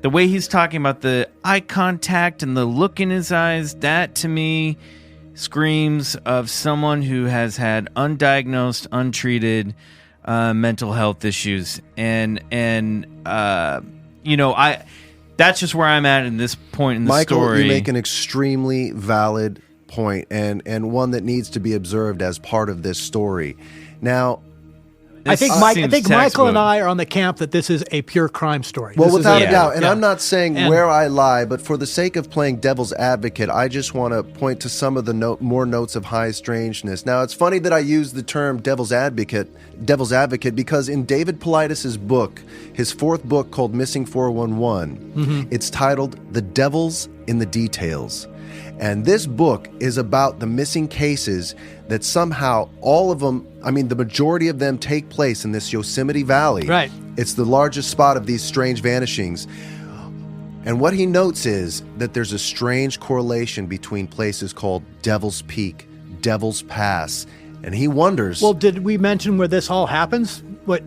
the way he's talking about the eye contact and the look in his eyes, that to me screams of someone who has had undiagnosed, untreated mental health issues. And that's just where I'm at this point in the Michael, story. you make an extremely valid point, and one that needs to be observed as part of this story. Now, I think Michael and I are on the camp that this is a pure crime story. well, This is without a doubt, and yeah. I'm not saying And- where I lie, but for the sake of playing devil's advocate, I just want to point to some of the more notes of high strangeness. Now, it's funny that I use the term devil's advocate, because in David Paulides' book, his fourth book called Missing 411, it's titled The Devil's in the Details. And this book is about the missing cases that somehow all of them, the majority of them take place in this Yosemite Valley. Right. It's the largest spot of these strange vanishings. And what he notes is that there's a strange correlation between places called Devil's Peak, Devil's Pass. And he wonders... Well, did we mention where this all happens? What?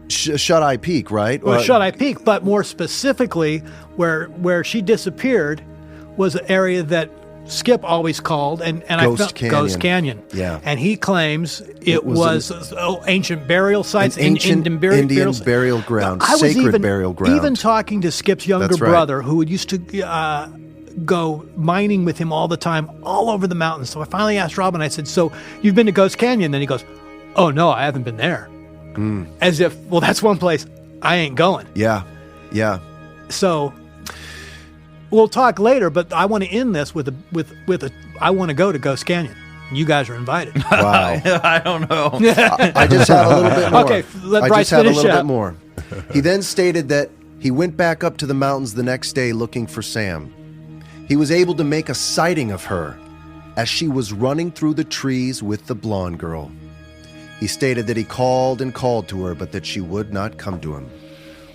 Shut-Eye Peak, right? Well, Shut-Eye Peak, but more specifically, where she disappeared was an area that Skip always called Ghost Canyon. Ghost Canyon. Yeah. And he claims it was was ancient burial sites, an ancient Indian burial ground, sacred burial ground. Even talking to Skip's younger That's right. brother, who used to go mining with him all the time, all over the mountains. So I finally asked Robin, I said, so you've been to Ghost Canyon? Then he goes, oh, no, I haven't been there. As if, well, that's one place I ain't going. Yeah. So we'll talk later, but I want to end this with a I want to go to Ghost Canyon. You guys are invited. Wow. I don't know. I just have a little bit more. Okay, let I Bryce just have a finish little up. bit more. He then stated that he went back up to the mountains the next day looking for Sam. He was able to make a sighting of her as she was running through the trees with the blonde girl. He stated that he called and called to her, but that she would not come to him.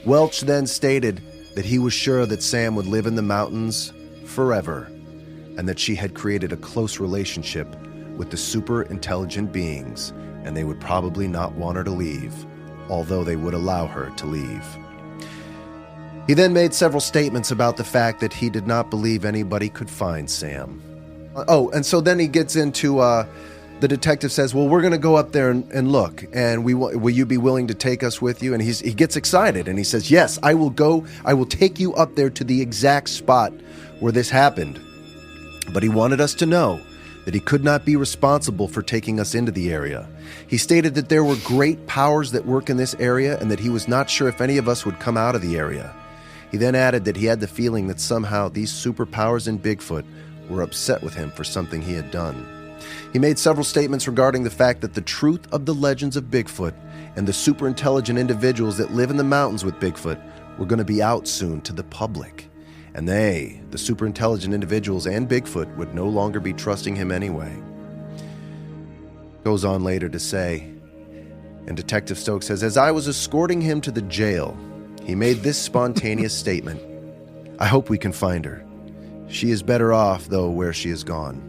Welch then stated that he was sure that Sam would live in the mountains forever, and that she had created a close relationship with the super intelligent beings, and they would probably not want her to leave, although they would allow her to leave. He then made several statements about the fact that he did not believe anybody could find Sam. And so then he gets into, the detective says, well, we're going to go up there and look, and will you be willing to take us with you? And he gets excited, and he says, yes, I will go. I will take you up there to the exact spot where this happened. But he wanted us to know that he could not be responsible for taking us into the area. He stated that there were great powers that work in this area, and that he was not sure if any of us would come out of the area. He then added that he had the feeling that somehow these superpowers in Bigfoot were upset with him for something he had done. He made several statements regarding the fact that the truth of the legends of Bigfoot and the super intelligent individuals that live in the mountains with Bigfoot were going to be out soon to the public. And they, the super intelligent individuals and Bigfoot, would no longer be trusting him anyway. Goes on later to say, and Detective Stokes says, as I was escorting him to the jail, he made this spontaneous statement, I hope we can find her. She is better off, though, where she is gone.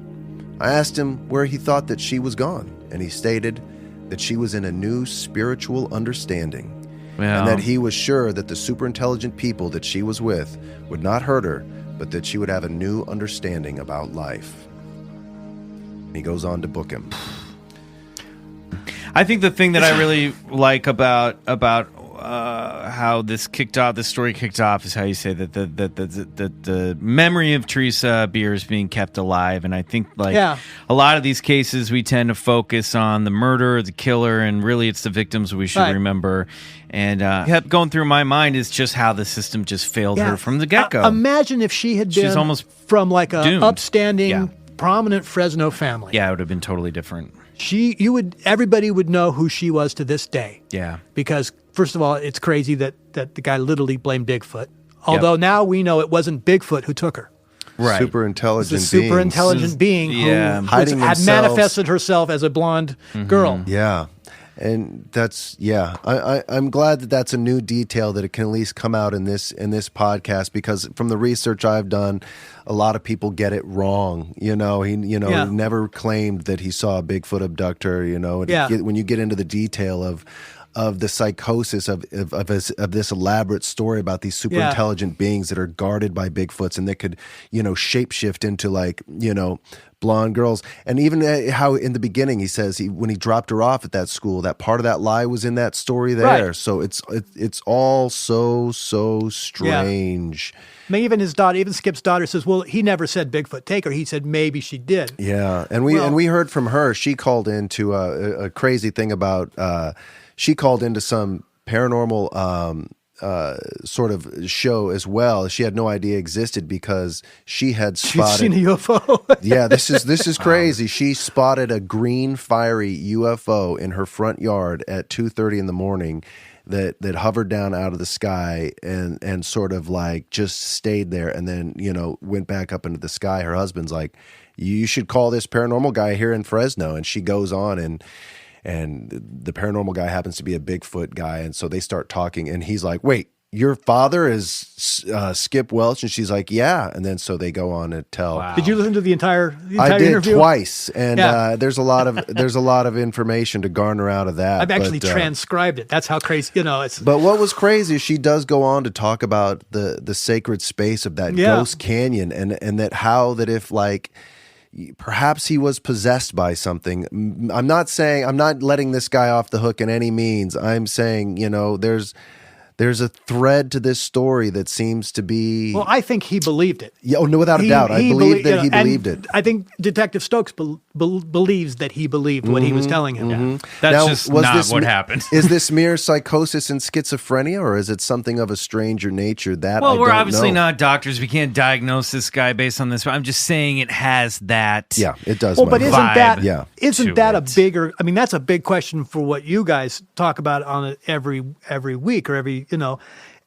I asked him where he thought that she was gone, and he stated that she was in a new spiritual understanding, and that he was sure that the superintelligent people that she was with would not hurt her, but that she would have a new understanding about life. And he goes on to book him. I think the thing that I really like about how this story kicked off is how you say that the memory of Theresa Bier is being kept alive, and I think a lot of these cases we tend to focus on the murder, the killer, and really it's the victims we should remember. And kept going through my mind is just how the system just failed her from the get-go. Imagine if she had been almost from like a doomed. upstanding, prominent Fresno family. Yeah, it would have been totally different. Everybody would know who she was to this day. Yeah. Because first of all, it's crazy that the guy literally blamed Bigfoot. Although now we know it wasn't Bigfoot who took her. Right. Super intelligent It's a super intelligent being who Hiding had themselves. manifested herself as a blonde girl. Yeah. And that's I'm glad that that's a new detail that it can at least come out in this podcast, because from the research I've done, a lot of people get it wrong. He never claimed that he saw a Bigfoot abductor. When you get into the detail of the psychosis of this elaborate story about these super intelligent beings that are guarded by Bigfoots and that could shapeshift into blonde girls. And even how in the beginning he says when he dropped her off at that school, that part of that lie was in that story there. Right. So it's all so strange. Even his daughter, even Skip's daughter, says, "Well, he never said Bigfoot take her. He said maybe she did." Yeah, and we heard from her. She called into a crazy thing about. She called into some paranormal sort of show as well. She had no idea existed because she had spotted. She's seen a UFO. Yeah, this is crazy. She spotted a green fiery UFO in her front yard at 2:30 in the morning. That hovered down out of the sky and sort of just stayed there and then went back up into the sky. Her husband's like, "You should call this paranormal guy here in Fresno," and she goes on and the paranormal guy happens to be a Bigfoot guy, and so they start talking, and he's like, "Wait, your father is Skip Welch?" And she's like, "Yeah." And then so they go on and tell. Wow. Did you listen to the entire I did interview? Twice, and there's a lot of information to garner out of that. I've actually transcribed it. That's how crazy, it's. But what was crazy is she does go on to talk about the sacred space of that ghost canyon, and that if perhaps he was possessed by something. I'm not letting this guy off the hook in any means. I'm saying, there's a thread to this story that seems to be. Well, I think he believed it. Yeah, no, without a doubt. I believe that he believed it. I think Detective Stokes believes that he believed what he was telling him. Yeah. That's just not what happened. Is this mere psychosis and schizophrenia, or is it something of a stranger nature? We're obviously not doctors. We can't diagnose this guy based on this. I'm just saying it has that. Yeah, it does. Well, but isn't that a bigger? I mean, that's a big question for what you guys talk about on it every week or every.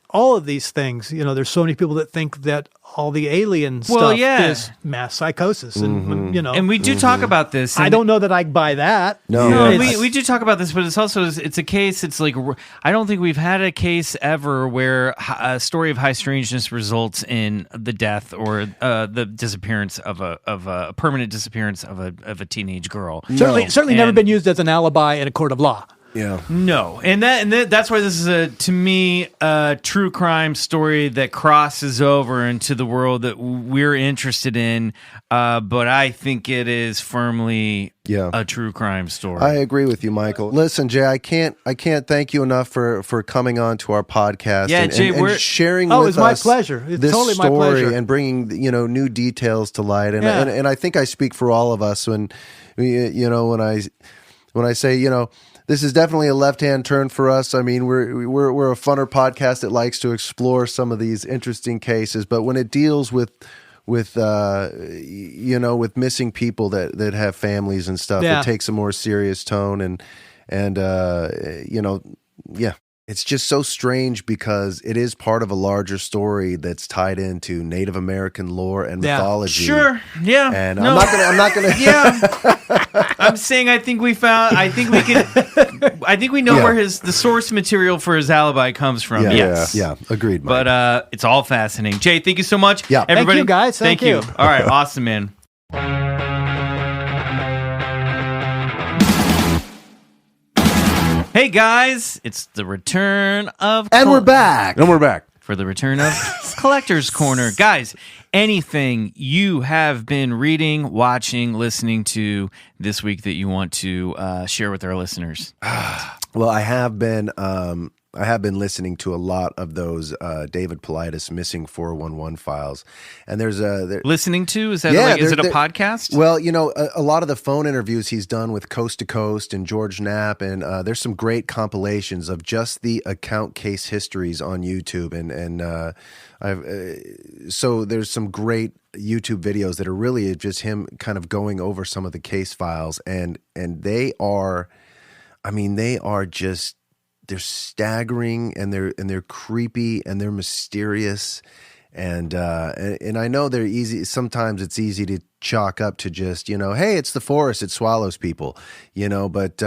All of these things, there's so many people that think that all the alien stuff is mass psychosis. And, and we do talk about this. I don't know that I buy that. No, we do talk about this, but it's a case. It's like, I don't think we've had a case ever where a story of high strangeness results in the death or the disappearance of a permanent disappearance of a teenage girl. Certainly never been used as an alibi in a court of law. Yeah. No. And that's why this is to me a true crime story that crosses over into the world that we're interested in. But I think it is firmly a true crime story. I agree with you, Michael. Listen, Jay, I can't thank you enough for coming on to our podcast and sharing with us. It's my pleasure. It's totally my pleasure. And bringing new details to light. And I think I speak for all of us when I say this is definitely a left-hand turn for us. I mean, we're a funner podcast that likes to explore some of these interesting cases, but when it deals with missing people that have families and stuff, it takes a more serious tone, and it's just so strange because it is part of a larger story that's tied into Native American lore and mythology. Sure, yeah. And I'm not gonna. Yeah, I'm saying I think we know where the source material for his alibi comes from. Yes. Yeah, agreed. Mike. But it's all fascinating. Jay, thank you so much. Yeah, everybody. Thank you, guys. Thank you. All right, awesome, man. Hey guys, it's the return of we're back. And we're back. For the return of Collector's Corner. Guys, anything you have been reading, watching, listening to this week that you want to share with our listeners? Well, I have been listening to a lot of those David Paulides missing 411 files, and there's Listening to? Is that Yeah, is it a they're- podcast? Well, a lot of the phone interviews he's done with Coast to Coast and George Knapp, and there's some great compilations of just the account case histories on YouTube, so there's some great YouTube videos that are really just him kind of going over some of the case files, and they are just, they're staggering, and they're creepy, and they're mysterious, and I know they're easy. Sometimes it's easy to chalk up to just, hey, it's the forest, it swallows people, but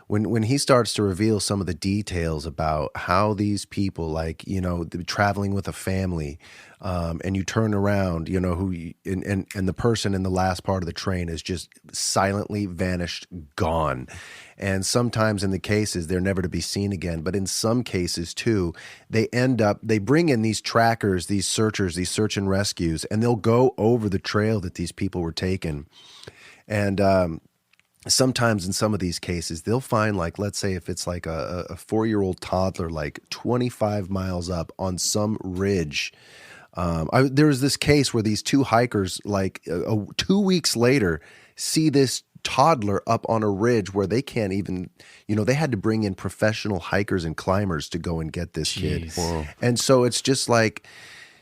when he starts to reveal some of the details about how these people, like, they're traveling with a family, and you turn around, and the person in the last part of the train is just silently vanished, gone. And sometimes in the cases, they're never to be seen again. But in some cases, too, they bring in these trackers, these searchers, these search and rescues, and they'll go over the trail that these people were taking. And sometimes in some of these cases, they'll find, like, let's say if it's like a 4-year-old toddler, like 25 miles up on some ridge. There was this case where these two hikers, like 2 weeks later, see this toddler up on a ridge where they can't even, they had to bring in professional hikers and climbers to go and get this kid. Whoa. And so it's just like,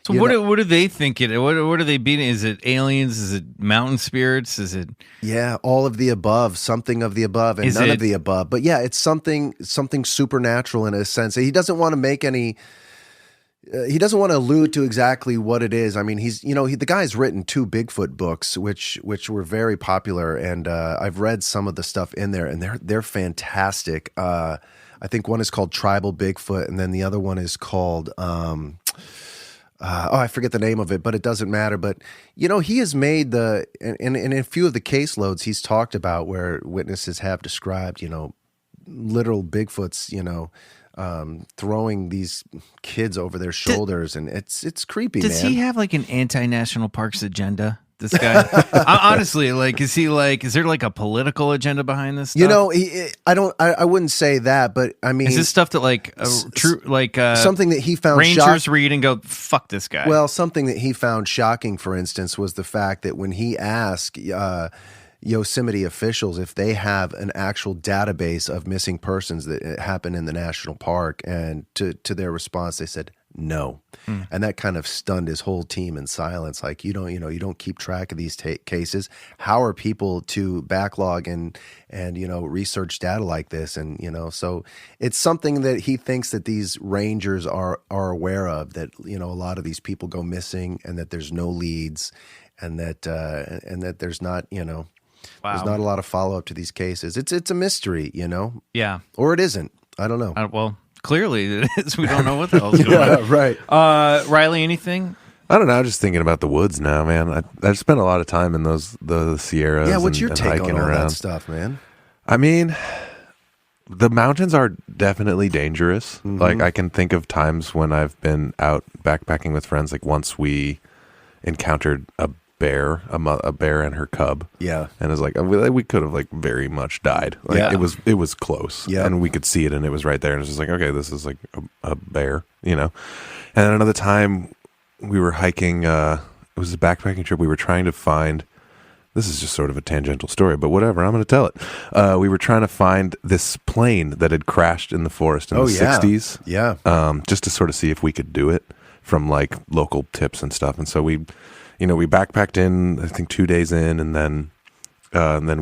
So what do they think it? What are they beating? Is it aliens? Is it mountain spirits? Is it? yeah, all of the above, something of the above, and none of the above. But yeah, it's something supernatural in a sense. He doesn't want to make any. He doesn't want to allude to exactly what it is. I mean, the guy's written 2 Bigfoot books, which were very popular, and I've read some of the stuff in there, and they're fantastic. I think one is called Tribal Bigfoot, and then the other one is called I forget the name of it, but it doesn't matter. But he has made in a few of the caseloads he's talked about where witnesses have described literal Bigfoots, throwing these kids over their shoulders, and it's creepy. Does man. he have like an anti-national parks agenda? This guy, honestly, is there like a political agenda behind this stuff? I wouldn't say that, but I mean, is this stuff that something that he found Rangers read and go, fuck this guy? Well, something that he found shocking, for instance, was the fact that when he asked Yosemite officials if they have an actual database of missing persons that happen in the national park, and to their response, they said no. And that kind of stunned his whole team in silence. Like, you don't keep track of these cases. How are people to backlog and research data like this? And so it's something that he thinks that these rangers are aware of, that a lot of these people go missing, and that there's no leads, and that there's not there's not a lot of follow up to these cases. It's a mystery, Yeah, or it isn't. I don't know. Well, clearly it is. We don't know what the hell's going on. Right. Riley, anything? I don't know. Just thinking about the woods now, man. I spent a lot of time in the Sierras. Yeah, what's your and take hiking on all around. that stuff, man? I mean, the mountains are definitely dangerous. Mm-hmm. Like, I can think of times when I've been out backpacking with friends. Like, once we encountered a bear and her cub. Yeah. And it was like, we could have like very much died. Like, Yeah. it was close. Yeah. And we could see it, and it was right there. And it's just like, okay, this is like a bear, And then another time we were hiking, it was a backpacking trip. We were trying to find, this is just sort of a tangential story, but whatever, I'm going to tell it. We were trying to find this plane that had crashed in the forest in the 60s. Yeah. Just to sort of see if we could do it from like local tips and stuff. And so we backpacked in, I think 2 days in, and then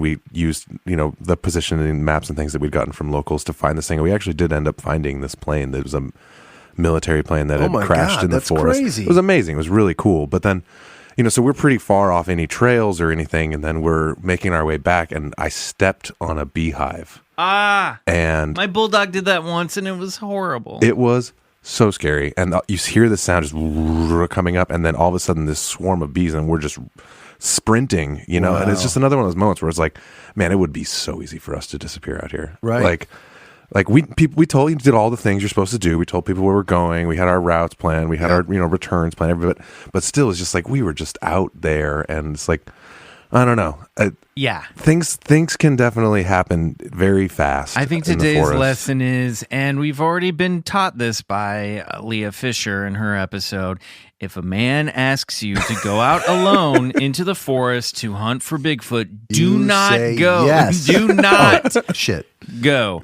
we used, the positioning maps and things that we'd gotten from locals to find this thing. And we actually did end up finding this plane. That was a military plane that had crashed in the forest. Crazy. It was amazing. It was really cool. But then, so we're pretty far off any trails or anything, and then we're making our way back, and I stepped on a beehive. And My bulldog did that once, and it was horrible. it was so scary. And you hear the sound just coming up, and then all of a sudden this swarm of bees, and we're just sprinting, and it's just another one of those moments where it's like, man, it would be so easy for us to disappear out here. Right. Like we told you, did all the things you're supposed to do. We told people where we're going. We had our routes planned. We had our, returns planned, but still it's just like, we were just out there, and it's like, I don't know. Yeah. Things can definitely happen very fast. I think in the today's forest. lesson is, and we've already been taught this by Leah Fisher in her episode, if a man asks you to go out alone into the forest to hunt for Bigfoot, do You not say go. yes. Do not Shit. go.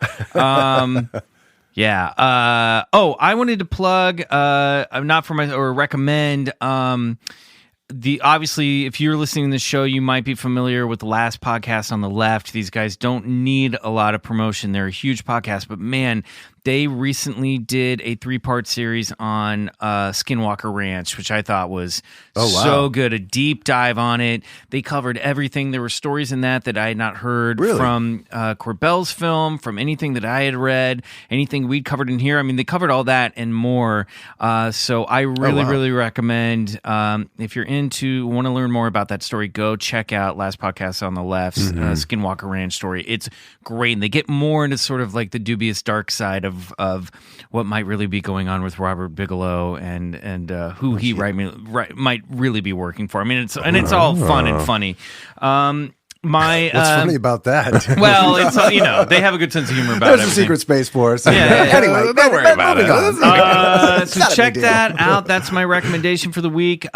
Yeah. I wanted to plug, not for my, or recommend, obviously, if you're listening to the show, you might be familiar with the last podcast on the left. These guys don't need a lot of promotion. They're a huge podcast, but man, they recently did a 3-part series on Skinwalker Ranch, which I thought was so good. A deep dive on it. They covered everything. There were stories in that I had not heard from Corbell's film, from anything that I had read, anything we'd covered in here. I mean, they covered all that and more. So I really recommend, if you're want to learn more about that story, go check out last podcast on the left's Skinwalker Ranch story. It's great. And they get more into sort of like the dubious dark side of what might really be going on with Robert Bigelow and who he might really be working for. I mean, it's all fun and funny. What's funny about that? Well, it's they have a good sense of humor about it. There's a secret space force. Yeah. Anyway, don't worry about it. So check that out. That's my recommendation for the week.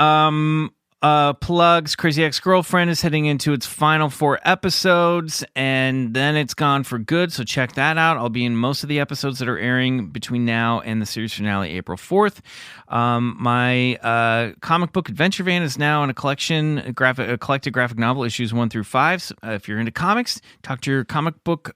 Plugs. Crazy Ex-Girlfriend is heading into its final 4 episodes, and then it's gone for good, so check that out. I'll be in most of the episodes that are airing between now and the series finale, April 4th. My comic book adventure van is now in a collected graphic novel, issues 1 through 5. So, if you're into comics, talk to your comic book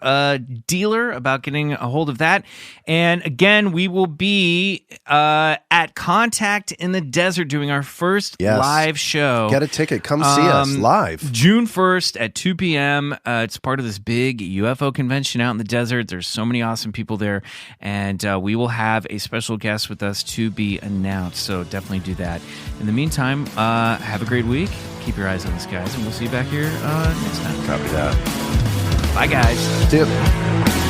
dealer about getting a hold of that. And again, we will be at Contact in the Desert doing our first live show. Get a ticket. Come see us live. June 1st at 2 p.m. It's part of this big UFO convention out in the desert. There's so many awesome people there. And we will have a special guest with us to be announced. So definitely do that. In the meantime, have a great week. Keep your eyes on the skies. And we'll see you back here next time. Copy that. Bye, guys. See you.